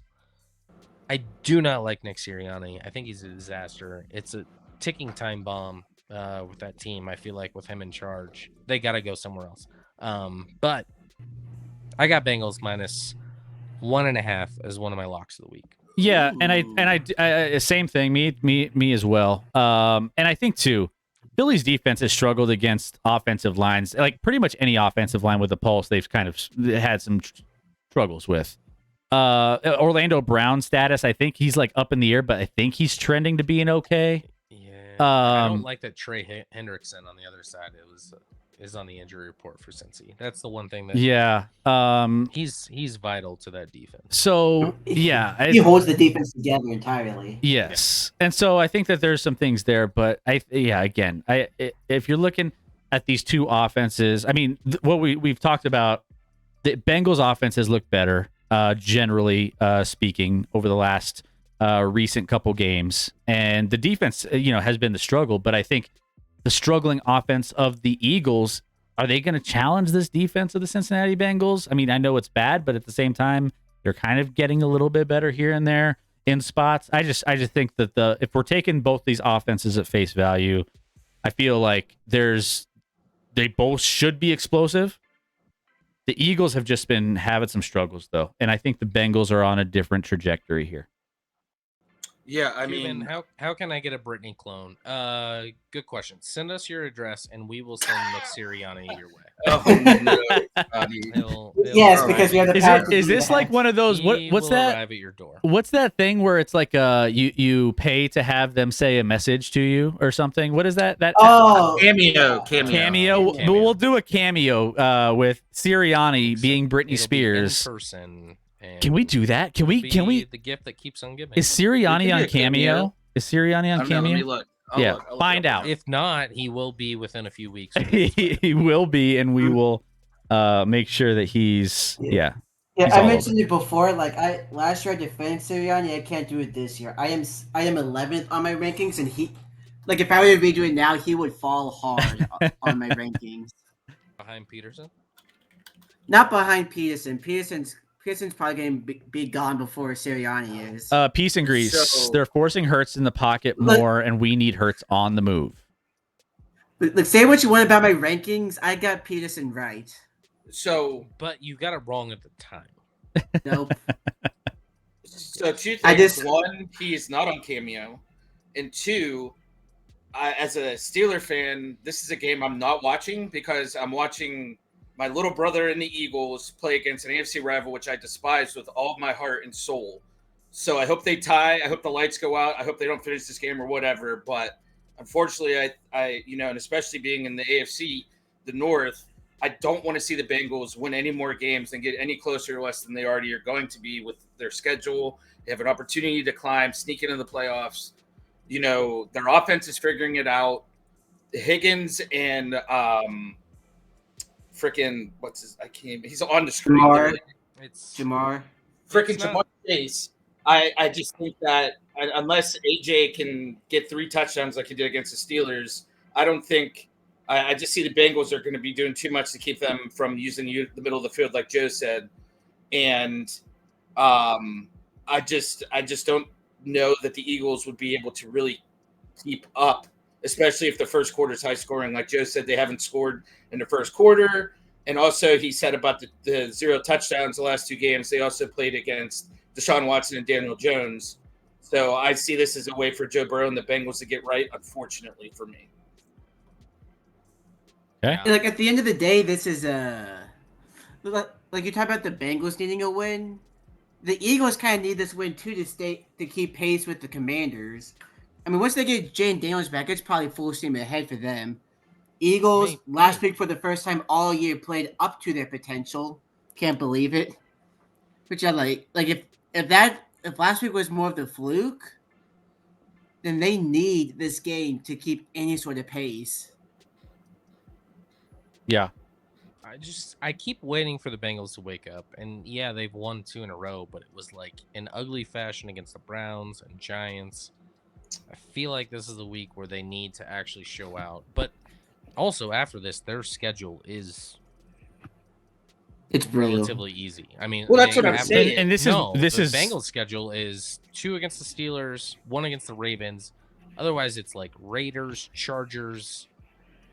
I do not like Nick Sirianni. I think he's a disaster. It's a ticking time bomb with that team. I feel like with him in charge, they got to go somewhere else. But I got Bengals minus 1.5 as one of my locks of the week. Yeah, and I same thing. Me as well. And I think too, Philly's defense has struggled against offensive lines. Like pretty much any offensive line with a pulse, they've kind of had some struggles with. Orlando Brown status, I think he's like up in the air, but I think he's trending to being okay. Yeah, I don't Um, like that Trey Hendrickson on the other side is on the injury report for Cincy. That's the one thing that Yeah. he's vital to that defense. So yeah, He holds the defense together entirely. yes, and so I think that there's some things there, but again, if you're looking at these two offenses, I mean, what we've talked about, the Bengals offenses look better, generally speaking, over the last recent couple games, and the defense, has been the struggle. But I think the struggling offense of the Eagles, are they going to challenge this defense of the Cincinnati Bengals? I mean, I know it's bad, but at the same time, they're kind of getting a little bit better here and there in spots. I just think that if we're taking both these offenses at face value, I feel like they both should be explosive. The Eagles have just been having some struggles though, and I think the Bengals are on a different trajectory here. Yeah, I Cuban, mean, how can I get a Britney clone? Good question. Send us your address and we will send Nick Sirianni your way. oh no, buddy. He'll Yes, arrive because we have the at power your to door. Is do this that. like one of those? He What's will that? arrive at your door. What's that thing where it's like you pay to have them say a message to you or something? What is that? Oh, Cameo. Cameo. Cameo. We'll do a cameo with Sirianni being Britney It'll Spears. be in person. And Can we do that? Can we? the gift that keeps on giving? Is Sirianni do on a cameo. Cameo? Is Sirianni on I don't know, let me Cameo? look. Yeah, I'll look find it up. out. If not, he will be within a few weeks. He will be, and we will make sure that he's Yeah, He's I all mentioned it before. Like last year I defended Sirianni. I can't do it this year. I am 11th on my rankings, and he, like, if I were to redo it now, he would fall hard on my rankings. Behind Peterson. Not behind Peterson. Peterson's probably going to be gone before Sirianni is. peace and grease. So- They're forcing Hurts in the pocket Look- more, and we need Hurts on the move. Like, say what you want about my rankings. I got Peterson right. So, But you got it wrong at the time. Nope. so two things. I just- One, he is not on Cameo, and two, as a Steeler fan, this is a game I'm not watching because I'm watching my little brother and the Eagles play against an AFC rival, which I despise with all of my heart and soul. So I hope they tie. I hope the lights go out. I hope they don't finish this game or whatever. But unfortunately, I and especially being in the AFC, the North, I don't want to see the Bengals win any more games and get any closer or less than they already are going to be with their schedule. They have an opportunity to climb, sneak into the playoffs. Their offense is figuring it out. Higgins and freaking what's his? I can't. He's on the screen. Jamar. literally. It's Jamar. Freaking It's Jamar not- Chase. I just think that unless AJ can get 3 touchdowns like he did against the Steelers, I don't think. I just see the Bengals are going to be doing too much to keep them from using the middle of the field, like Joe said, and I just don't know that the Eagles would be able to really keep up, especially if the first quarter is high scoring. Like Joe said, they haven't scored in the first quarter. And also he said about the 0 touchdowns the last 2 games. They also played against Deshaun Watson and Daniel Jones. So I see this as a way for Joe Burrow and the Bengals to get right, unfortunately for me. yeah. Like at the end of the day, this is like you talk about the Bengals needing a win. The Eagles kind of need this win too to keep pace with the Commanders. I mean, once they get Jane Daniels back, it's probably full steam ahead for them. Eagles last week for the first time all year played up to their potential. Can't believe it. Which I like if last week was more of the fluke, then they need this game to keep any sort of pace. Yeah. I keep waiting for the Bengals to wake up, and yeah, they've won 2 in a row, but it was like in ugly fashion against the Browns and Giants. I feel like this is the week where they need to actually show out. But also after this, their schedule is It's brutal. relatively easy. I mean, Well, that's they what I'm have- saying. And this No, is the Bengals schedule is 2 against the Steelers, 1 against the Ravens. Otherwise, it's like Raiders, Chargers,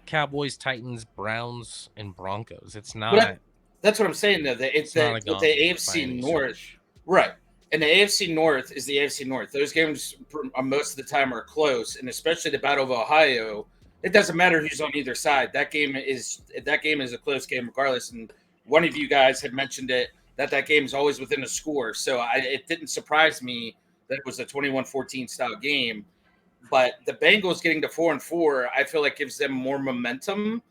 Cowboys, Titans, Browns, and Broncos. It's not. But that's what I'm saying, though. That it's not a the gauntlet by AFC any North, stretch. right? And the AFC North is the AFC North. Those games most of the time are close, and especially the Battle of Ohio. It doesn't matter who's on either side. That game is a close game regardless. And one of you guys had mentioned that game is always within a score. So it didn't surprise me that it was a 21-14 style game. But the Bengals getting to 4-4, I feel like gives them more momentum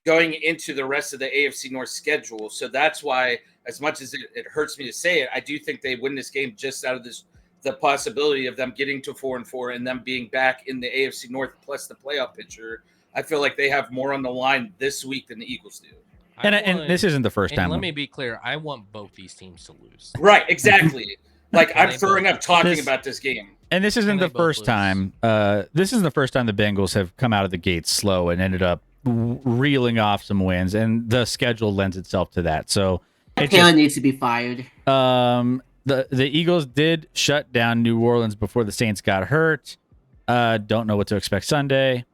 going into the rest of the AFC North schedule. So that's why, as much as it hurts me to say it, I do think they win this game just out of the possibility of them getting to 4-4 and them being back in the AFC North plus the playoff picture. I feel like they have more on the line this week than the Eagles do. And this isn't the first time. Let me be clear. I want both these teams to lose. Right, exactly. Like And I'm they throwing both- up talking This- about this game. And this isn't And the they both first lose. time. This isn't the first time the Bengals have come out of the gate slow and ended up reeling off some wins, and the schedule lends itself to that. So it Palin needs to be fired. the Eagles did shut down New Orleans before the Saints got hurt. Don't know what to expect Sunday.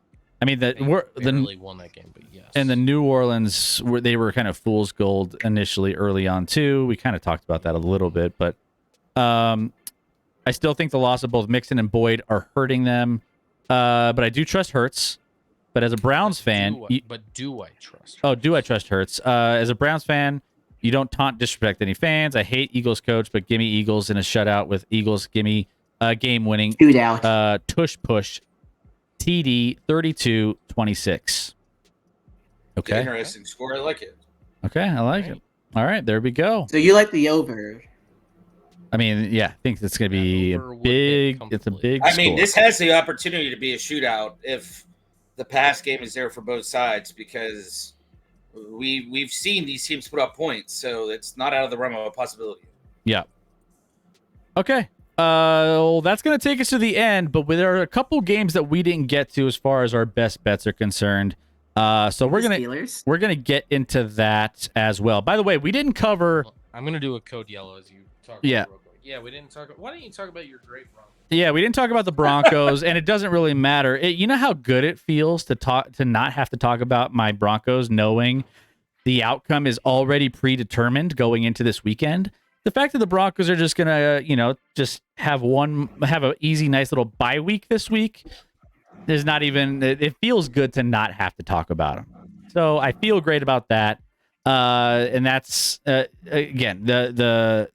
I mean, They barely won that game, but yes. and the New Orleans they were kind of fool's gold initially early on too. We kind of talked about that a little bit, but I still think the loss of both Mixon and Boyd are hurting them. But I do trust Hurts. But as a Browns fan, do I trust? oh, do I trust Hurts? As a Browns fan, you don't taunt, disrespect any fans. I hate Eagles coach, but give me Eagles in a shutout with Eagles. Give me game winning Shootout. tush push TD 32-26. Okay. Interesting score. I like it. Okay, I like it. All right, there we go. So you like the over? I mean, yeah, I think it's going to be a over would hit big. It's a comfortably. big. I mean, score. this has the opportunity to be a shootout if the pass game is there for both sides, because we've seen these teams put up points, so it's not out of the realm of a possibility. Yeah. Okay. Well, that's going to take us to the end, but there are a couple games that we didn't get to as far as our best bets are concerned. So we're gonna get into that as well. By the way, we didn't cover. I'm gonna do a code yellow as you talk. Yeah. Real quick. Yeah, we didn't talk. Why don't you talk about your great Broncos? Yeah, we didn't talk about the Broncos, and it doesn't really matter. You know how good it feels to not have to talk about my Broncos, knowing the outcome is already predetermined going into this weekend. The fact that the Broncos are just gonna, just have an easy, nice little bye week this week. There's not even. It feels good to not have to talk about them. So I feel great about that. And that's again the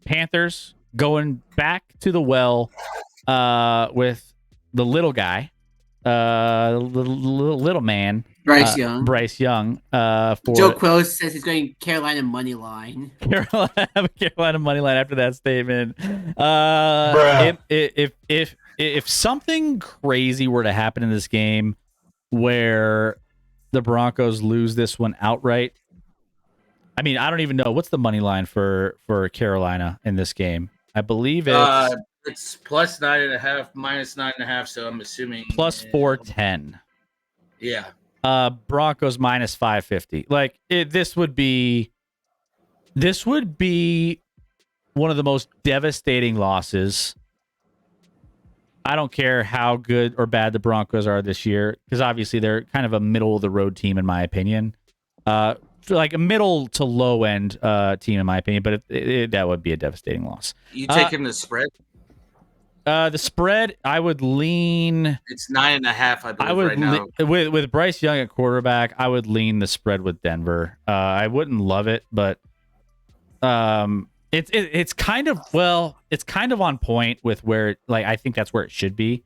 Panthers going back to the well with the little guy, little man, Bryce Young. For Joe Quill says he's going Carolina money line. Carolina money line after that statement. If something crazy were to happen in this game, where the Broncos lose this one outright. I mean, I don't even know what's the money line for Carolina in this game. I believe It's plus 9.5, minus 9.5. So I'm assuming plus 410. Yeah. Broncos minus 550. Like this would be one of the most devastating losses. I don't care how good or bad the Broncos are this year, because obviously they're kind of a middle of the road team in my opinion. Like a middle to low end team in my opinion, but that would be a devastating loss. You taking the spread? The spread, I would lean. It's 9.5, I believe, right now. With Bryce Young at quarterback, I would lean the spread with Denver. I wouldn't love it, but it's kind of on point with where I think that's where it should be.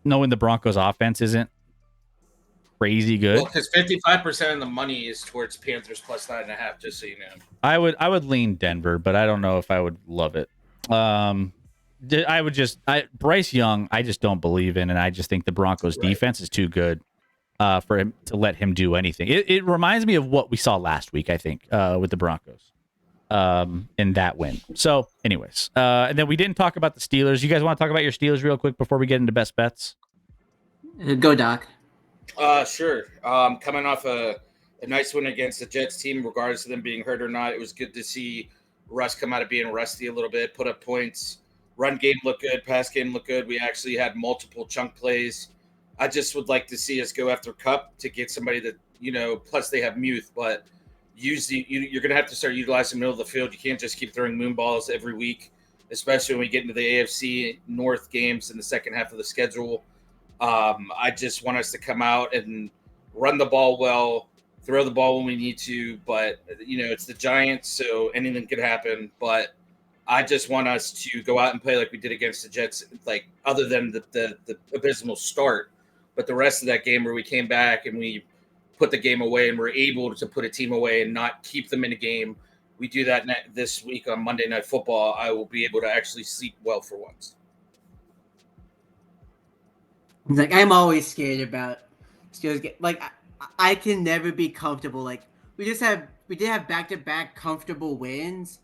Knowing the Broncos offense isn't crazy good. Well, because 55% of the money is towards Panthers plus 9.5, just so you know. I would lean Denver, but I don't know if I would love it. Bryce Young, I just don't believe in, and I just think the Broncos defense is too good for him to let him do anything. It reminds me of what we saw last week, I think, with the Broncos in that win. So, anyways, and then we didn't talk about the Steelers. You guys want to talk about your Steelers real quick before we get into best bets? Go, Doc. Sure. Coming off a nice win against the Jets team, regardless of them being hurt or not, it was good to see Russ come out of being rusty a little bit, put up points. Run game looked good, pass game looked good. We actually had multiple chunk plays. I just would like to see us go after Cup to get somebody that, plus they have Muth, but you're going to have to start utilizing the middle of the field. You can't just keep throwing moon balls every week, especially when we get into the AFC North games in the second half of the schedule. I just want us to come out and run the ball well, throw the ball when we need to, but it's the Giants, so anything could happen. But I just want us to go out and play like we did against the Jets, like other than the abysmal start, but the rest of that game where we came back and we put the game away and we're able to put a team away and not keep them in a game. We do that this week on Monday Night Football. I will be able to actually sleep well for once. Like, I'm always scared about Steelers. Like, I can never be comfortable. Like, we did have back-to-back comfortable wins.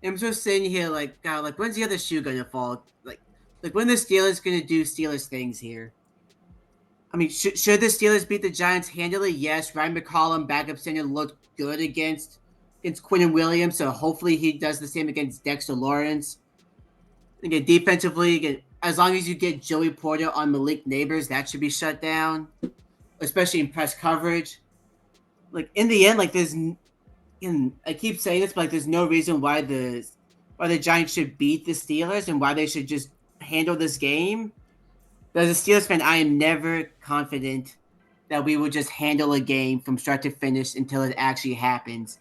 And I'm just sitting here like, God, like, when's the other shoe gonna fall? Like when the Steelers gonna do Steelers things here? I mean, should the Steelers beat the Giants handily? Yes. Ryan McCollum, backup center, looked good against Quinnen Williams, so hopefully he does the same against Dexter Lawrence. Again, defensively, again, as long as you get Joey Porter on Malik Neighbors, that should be shut down, especially in press coverage. Like, in the end, like, and I keep saying this, but like, there's no reason why the Giants should beat the Steelers and why they should just handle this game. But as a Steelers fan, I am never confident that we will just handle a game from start to finish until it actually happens.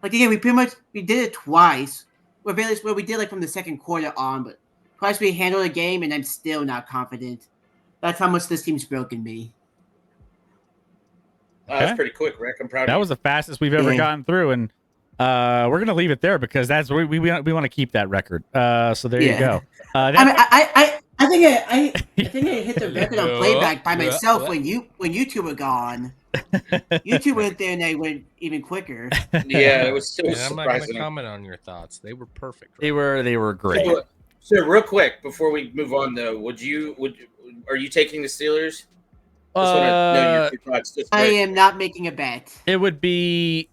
Like, again, we did it twice. Where we did like from the second quarter on, but twice we handled a game and I'm still not confident. That's how much this team's broken me. That's pretty quick, Rick. I'm proud of you. That was the fastest we've ever gotten through, and we're gonna leave it there because that's we want to keep that record. So there you go. I think I hit the record on playback by myself when you two were gone. You two went there and they went even quicker. Yeah, it was I'm surprising. not going to comment on your thoughts. They were perfect. They were great. So real quick before we move on though, are you taking the Steelers? Just want to know your thoughts. I am not making a bet. It would be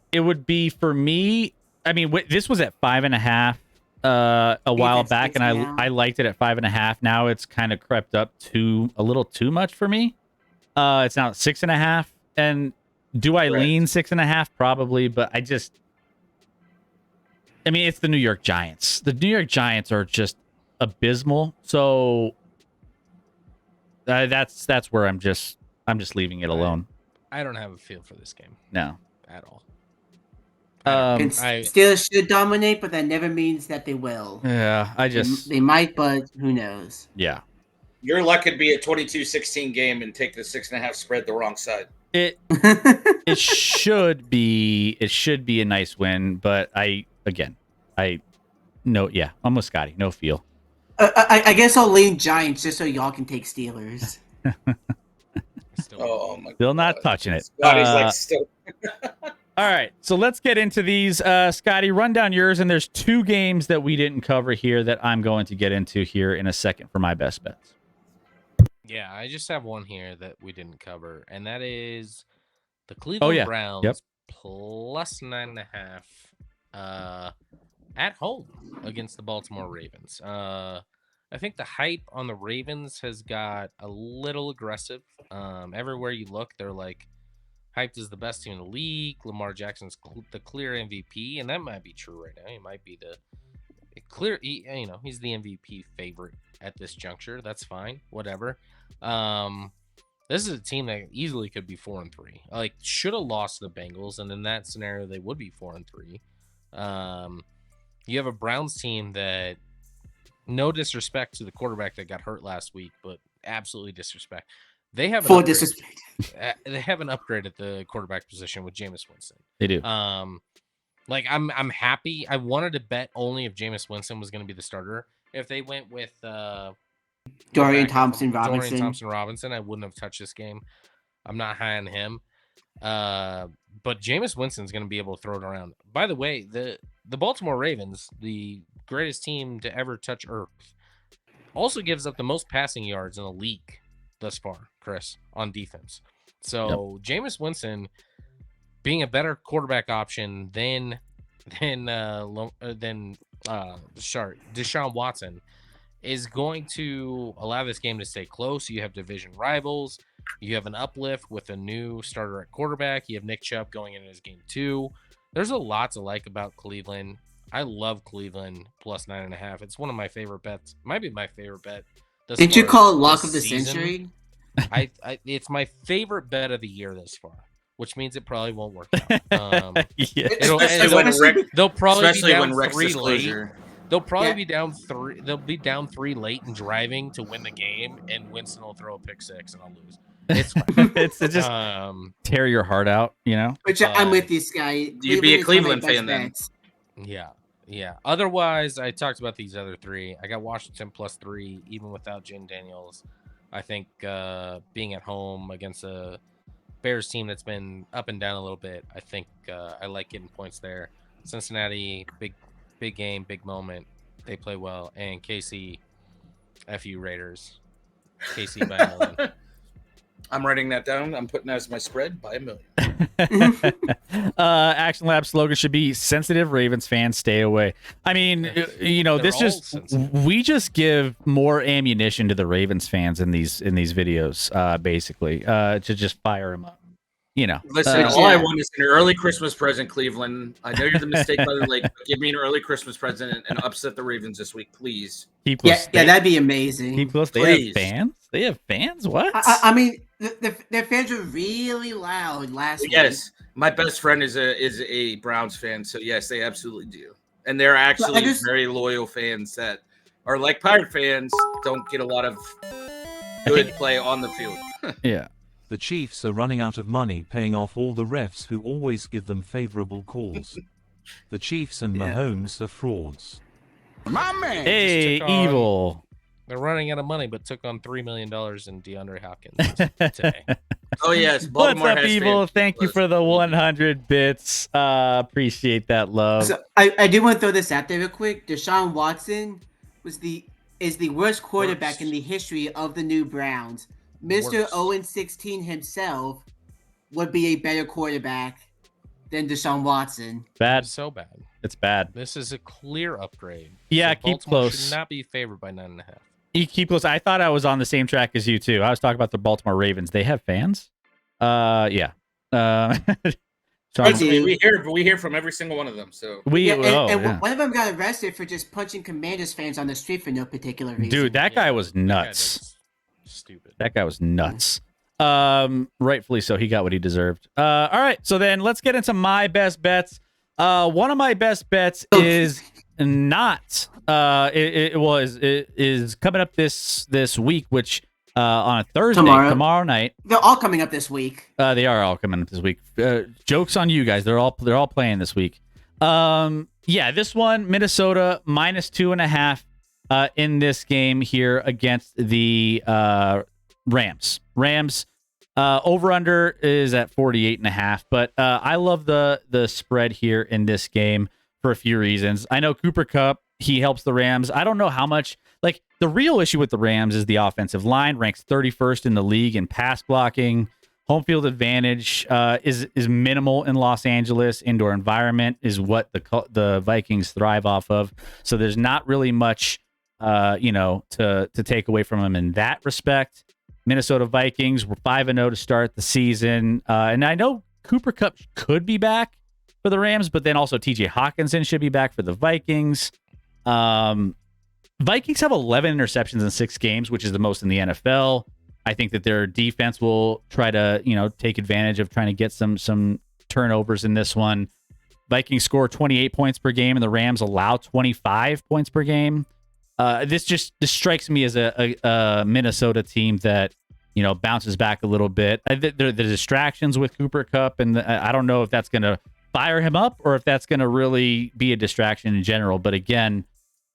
for me. I mean, this was at 5.5 a while back, and I liked it at 5.5. Now it's kind of crept up to a little too much for me. It's now at 6.5. And do I lean 6.5? Probably, but I mean, it's the New York Giants. The New York Giants are just abysmal. So that's where I'm just leaving it alone. I don't have a feel for this game. No, at all. Steelers should dominate, but that never means that they will. Yeah, they might, but who knows? Yeah, your luck could be a 22-16 game and take the 6.5 spread the wrong side. It should be a nice win, but I'm with Scotty. No feel. I guess I'll lean Giants just so y'all can take Steelers. Still Oh my Still not God. touching it. Scotty's like still. All right, so let's get into these. Scotty, run down yours, and there's 2 games that we didn't cover here that I'm going to get into here in a second for my best bets. Yeah, I just have one here that we didn't cover, and that is the Cleveland yeah. Browns Yep. plus 9.5 at home against the Baltimore Ravens. I think the hype on the Ravens has got a little aggressive. Everywhere you look, they're like hyped as the best team in the league. Lamar Jackson's the clear MVP, and that might be true right now. He might be the clear, he's the MVP favorite at this juncture. That's fine, whatever. This is a team that easily could be 4-3. Like, should have lost to the Bengals, and in that scenario, they would be 4-3. You have a Browns team that, no disrespect to the quarterback that got hurt last week, but absolutely disrespect. They have Full disrespect. They have an upgrade at the quarterback position with Jameis Winston. They do. Like I'm happy. I wanted to bet only if Jameis Winston was going to be the starter. If they went with Dorian Thompson-Robinson, I wouldn't have touched this game. I'm not high on him. But Jameis Winston's going to be able to throw it around. By the way, the Baltimore Ravens, the greatest team to ever touch Earth, also gives up the most passing yards in the league thus far, Chris, on defense. So Jameis Winston being a better quarterback option than Deshaun Watson is going to allow this game to stay close. You have division rivals. You have an uplift with a new starter at quarterback. You have Nick Chubb going into his game 2. There's a lot to like about Cleveland. I love Cleveland plus 9.5. It's one of my favorite bets. Might be my favorite bet. Did you call it lock of the century? It's my favorite bet of the year thus far, which means it probably won't work out. They'll probably be down 3 late. They'll probably be down 3. They'll be down 3 late and driving to win the game, and Winston will throw a pick 6, and I'll lose. It's fine. it's just tear your heart out, Which I'm with this guy. You'd be a Cleveland fan then. Yeah. Otherwise, I talked about these other 3. I got Washington plus 3, even without Jane Daniels. I think being at home against a Bears team that's been up and down a little bit, I think I like getting points there. Cincinnati, big game, big moment. They play well. And KC, FU Raiders. KC by a million. I'm writing that down. I'm putting that as my spread by a million. ActionLab slogan should be sensitive Ravens fans stay away. I mean, we just give more ammunition to the Ravens fans in these videos, basically, to just fire them up. Listen, all I want is an early Christmas present, Cleveland. I know you're the mistake by the lake, but give me an early Christmas present and upset the Ravens this week, please. That'd be amazing. Keep close. They have fans? They have fans? What? I mean, their fans were really loud last week. Yes, my best friend is a Browns fan, so yes, they absolutely do. And they're actually very loyal fans that are like Pirate fans, don't get a lot of good play on the field. Yeah. The Chiefs are running out of money paying off all the refs who always give them favorable calls. The Chiefs and Mahomes are frauds. My man. Hey, evil. They're running out of money, but took on $3 million in DeAndre Hopkins today. Oh, yes. What's up, evil? Thank you for the 100 bits. Appreciate that love. So, I do want to throw this out there real quick. Deshaun Watson is the worst quarterback in the history of the new Browns. Mr. 0-16 himself would be a better quarterback than Deshaun Watson. Bad. So bad. It's bad. This is a clear upgrade. Yeah, so keep Baltimore close. Should not be favored by 9.5. You keep close. I thought I was on the same track as you too. I was talking about the Baltimore Ravens. They have fans. Yeah. We hear from every single one of them. So one of them got arrested for just punching Commanders fans on the street for no particular reason. Dude, that guy was nuts. Stupid. That guy was nuts. Rightfully so. He got what he deserved. All right. So then let's get into my best bets. One of my best bets is not. It is coming up this week, which on a Thursday, tomorrow night. They're all coming up this week. They are all coming up this week. Jokes on you guys. They're all playing this week. This one, Minnesota minus 2.5 in this game here against the Rams. Rams Over under is at 48.5, but I love the spread here in this game for a few reasons. I know Cooper Kupp, he helps the Rams. I don't know how much. Like, the real issue with the Rams is the offensive line ranks 31st in the league in pass blocking. Home field advantage is minimal in Los Angeles. Indoor environment is what the Vikings thrive off of. So there's not really much, to take away from them in that respect. Minnesota Vikings were 5-0 to start the season. And I know Cooper Kupp could be back for the Rams, but then also TJ Hawkinson should be back for the Vikings. Vikings have 11 interceptions in 6 games, which is the most in the NFL. I think that their defense will try to, take advantage of trying to get some turnovers in this one. Vikings score 28 points per game, and the Rams allow 25 points per game. This strikes me as a Minnesota team that bounces back a little bit. The distractions with Cooper Kupp, and I don't know if that's going to fire him up or if that's going to really be a distraction in general. But again,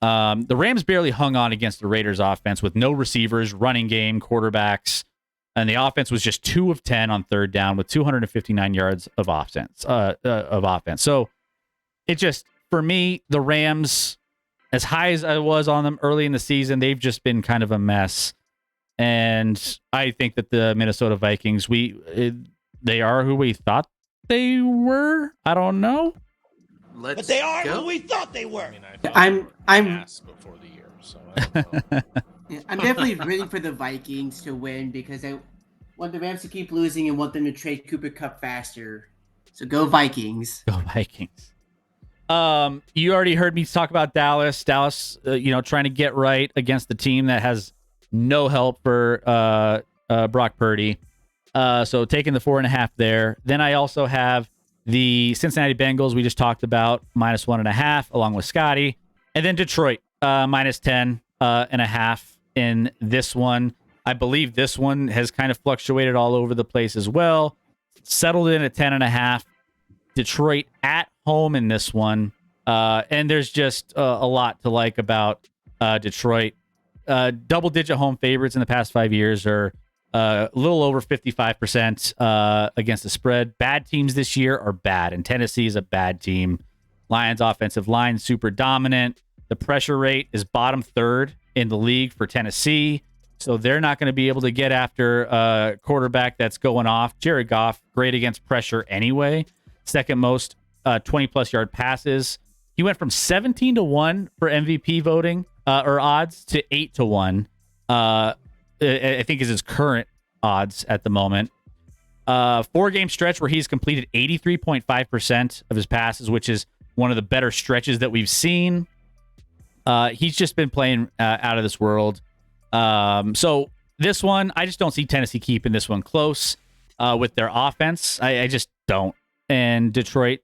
the Rams barely hung on against the Raiders offense with no receivers, running game, quarterbacks, and the offense was just 2 of 10 on third down with 259 yards of offense. So it just, for me, the Rams, as high as I was on them early in the season, they've just been kind of a mess. And I think that the Minnesota Vikings, they are who we thought they were. I don't know. But they are who we thought they were. I'm before the year, so I don't know. Yeah, I'm definitely rooting for the Vikings to win because I want the Rams to keep losing and want them to trade Cooper Kupp faster. So go Vikings. Go Vikings. You already heard me talk about Dallas. Dallas, trying to get right against the team that has no help for Brock Purdy. So taking the 4.5 there. Then I also have the Cincinnati Bengals we just talked about, minus 1.5, along with Scotty. And then Detroit, minus 10.5 in this one. I believe this one has kind of fluctuated all over the place as well. Settled in at 10.5. Detroit at home in this one. And there's just a lot to like about Detroit. Double-digit home favorites in the past 5 years are a little over 55% against the spread. Bad teams this year are bad, and Tennessee is a bad team. Lions offensive line, super dominant. The pressure rate is bottom third in the league for Tennessee, so they're not going to be able to get after a quarterback that's going off. Jared Goff, great against pressure anyway. Second most 20-plus yard passes. He went from 17-1 for MVP voting or odds to 8-1. I think is his current odds at the moment. 4-game stretch where he's completed 83.5% of his passes, which is one of the better stretches that we've seen. He's just been playing out of this world. So this one, I just don't see Tennessee keeping this one close with their offense. I just don't. And Detroit,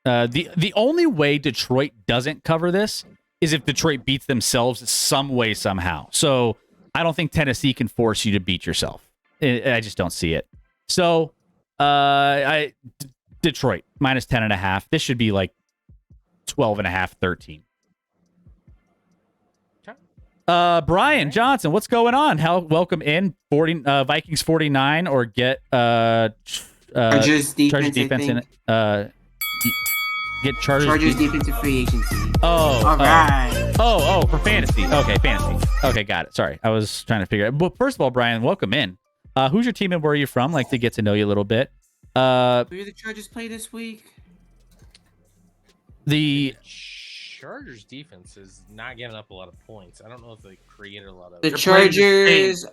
the only way Detroit doesn't cover this is if Detroit beats themselves some way, somehow. So I don't think Tennessee can force you to beat yourself. I just don't see it. So Detroit, minus 10.5. This should be like 12.5, 13. Brian Johnson, what's going on? Welcome in. Vikings 49 or get Chargers defense in get Chargers defensive free agency. Oh, all right. For fantasy. Okay, fantasy. Okay, got it. Sorry, I was trying to figure it. But first of all, Brian, welcome in. Who's your team and where are you from? Like to get to know you a little bit. Who do the Chargers play this week? The Chargers defense is not giving up a lot of points. I don't know if they created a lot of. The Chargers.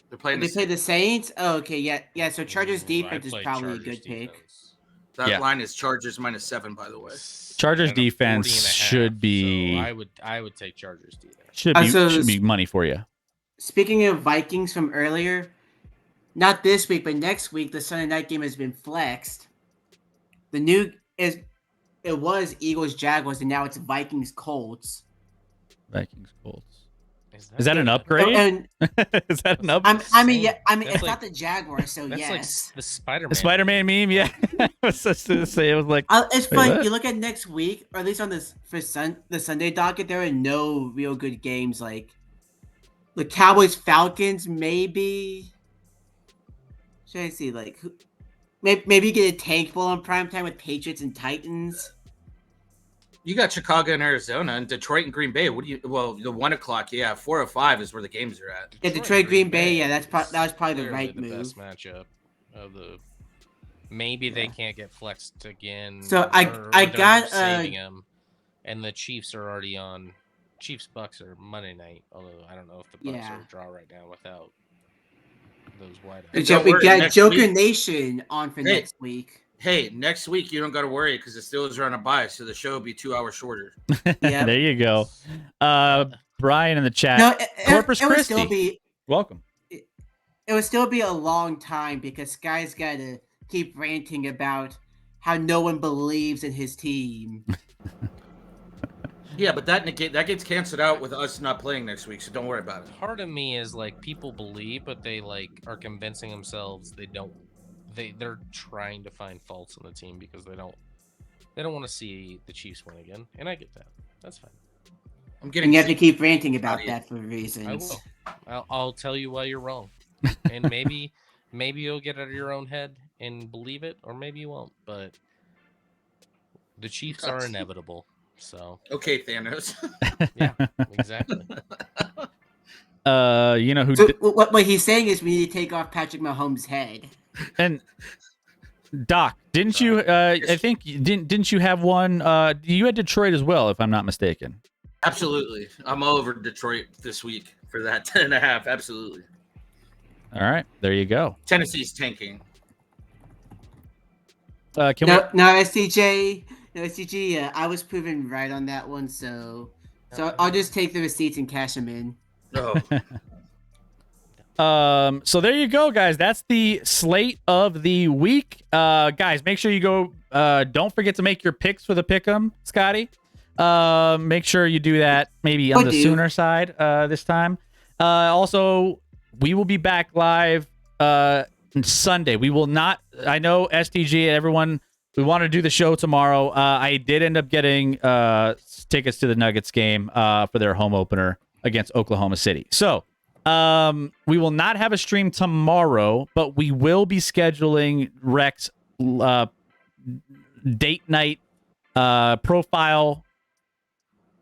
They're playing. They play the Saints. Oh, okay, yeah. So Chargers defense is probably a good pick. That line is Chargers minus 7, by the way. Chargers defense should be. So I would take Chargers defense. Should be money for you. Speaking of Vikings from earlier, not this week, but next week, the Sunday night game has been flexed. It was Eagles Jaguars, and now it's Vikings Colts. Vikings Colts. Is that an upgrade? Is that an upgrade? It's not the Jaguars, so that's yes. Like the Spider-Man. The Spider-Man meme, yeah. I was just going to say, it was like. It's funny. You look at next week, or at least on this the Sunday docket, there are no real good games. Like the Cowboys Falcons, maybe. Should I see? Like, maybe get a tank bowl on primetime with Patriots and Titans. You got Chicago and Arizona and Detroit and Green Bay. What do you? Well, the 1:00. Yeah, 4:05 is where the games are at. Yeah, Detroit, Green Bay. Yeah, is that was probably the clearly right move. best matchup of the. Maybe they can't get flexed again. So I I got saving them, and the Chiefs are already on. Chiefs Bucks are Monday night. Although I don't know if the Bucks are a draw right now without those wideouts. Don't we worry, got next Joker week- Nation on for next week. Hey, next week you don't got to worry because the Steelers are on a bye, so the show will be 2 hours shorter. Yeah. There you go. Brian in the chat. No, Corpus it would Christi. still be Welcome. it would still be a long time because Sky's got to keep ranting about how no one believes in his team. Yeah, but that gets canceled out with us not playing next week, so don't worry about it. Part of me is like people believe, but they like are convincing themselves they don't. They're trying to find faults in the team because they don't want to see the Chiefs win again, and I get that. That's fine. I'm getting. And you have to keep ranting about Audio. that for reasons. I will. I'll tell you why you're wrong, and maybe you'll get out of your own head and believe it, or maybe you won't. But the Chiefs are inevitable. So Okay, Thanos. yeah, exactly. You know who? So what he's saying is we need to take off Patrick Mahomes' head. And Doc, didn't you? I think didn't you have one? You had Detroit as well, if I'm not mistaken. Absolutely, I'm all over Detroit this week for that 10.5. Absolutely. All right, there you go. Tennessee's tanking. Can we? No, SCG. I was proven right on that one, so I'll just take the receipts and cash them in. Oh, So there you go, guys. That's the slate of the week. Guys, make sure you go. Don't forget to make your picks for the pick'em, Scotty. Make sure you do that maybe on the sooner side this time. Also, we will be back live Sunday. We will not. I know STG, everyone. We want to do the show tomorrow. I did end up getting tickets to the Nuggets game for their home opener against Oklahoma City. So we will not have a stream tomorrow, but we will be scheduling Rex date night profile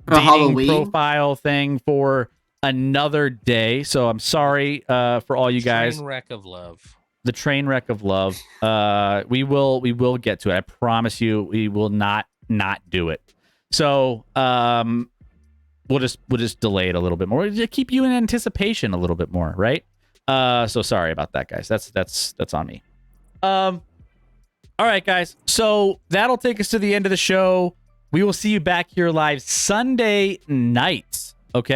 dating Halloween profile thing for another day. So I'm sorry for all you guys. Train wreck of love. The train wreck of love. We will get to it. I promise you, we will not do it. So we'll just delay it a little bit more. We'll just keep you in anticipation a little bit more, right? So sorry about that, guys. That's on me. All right, guys. So that'll take us to the end of the show. We will see you back here live Sunday night. Okay.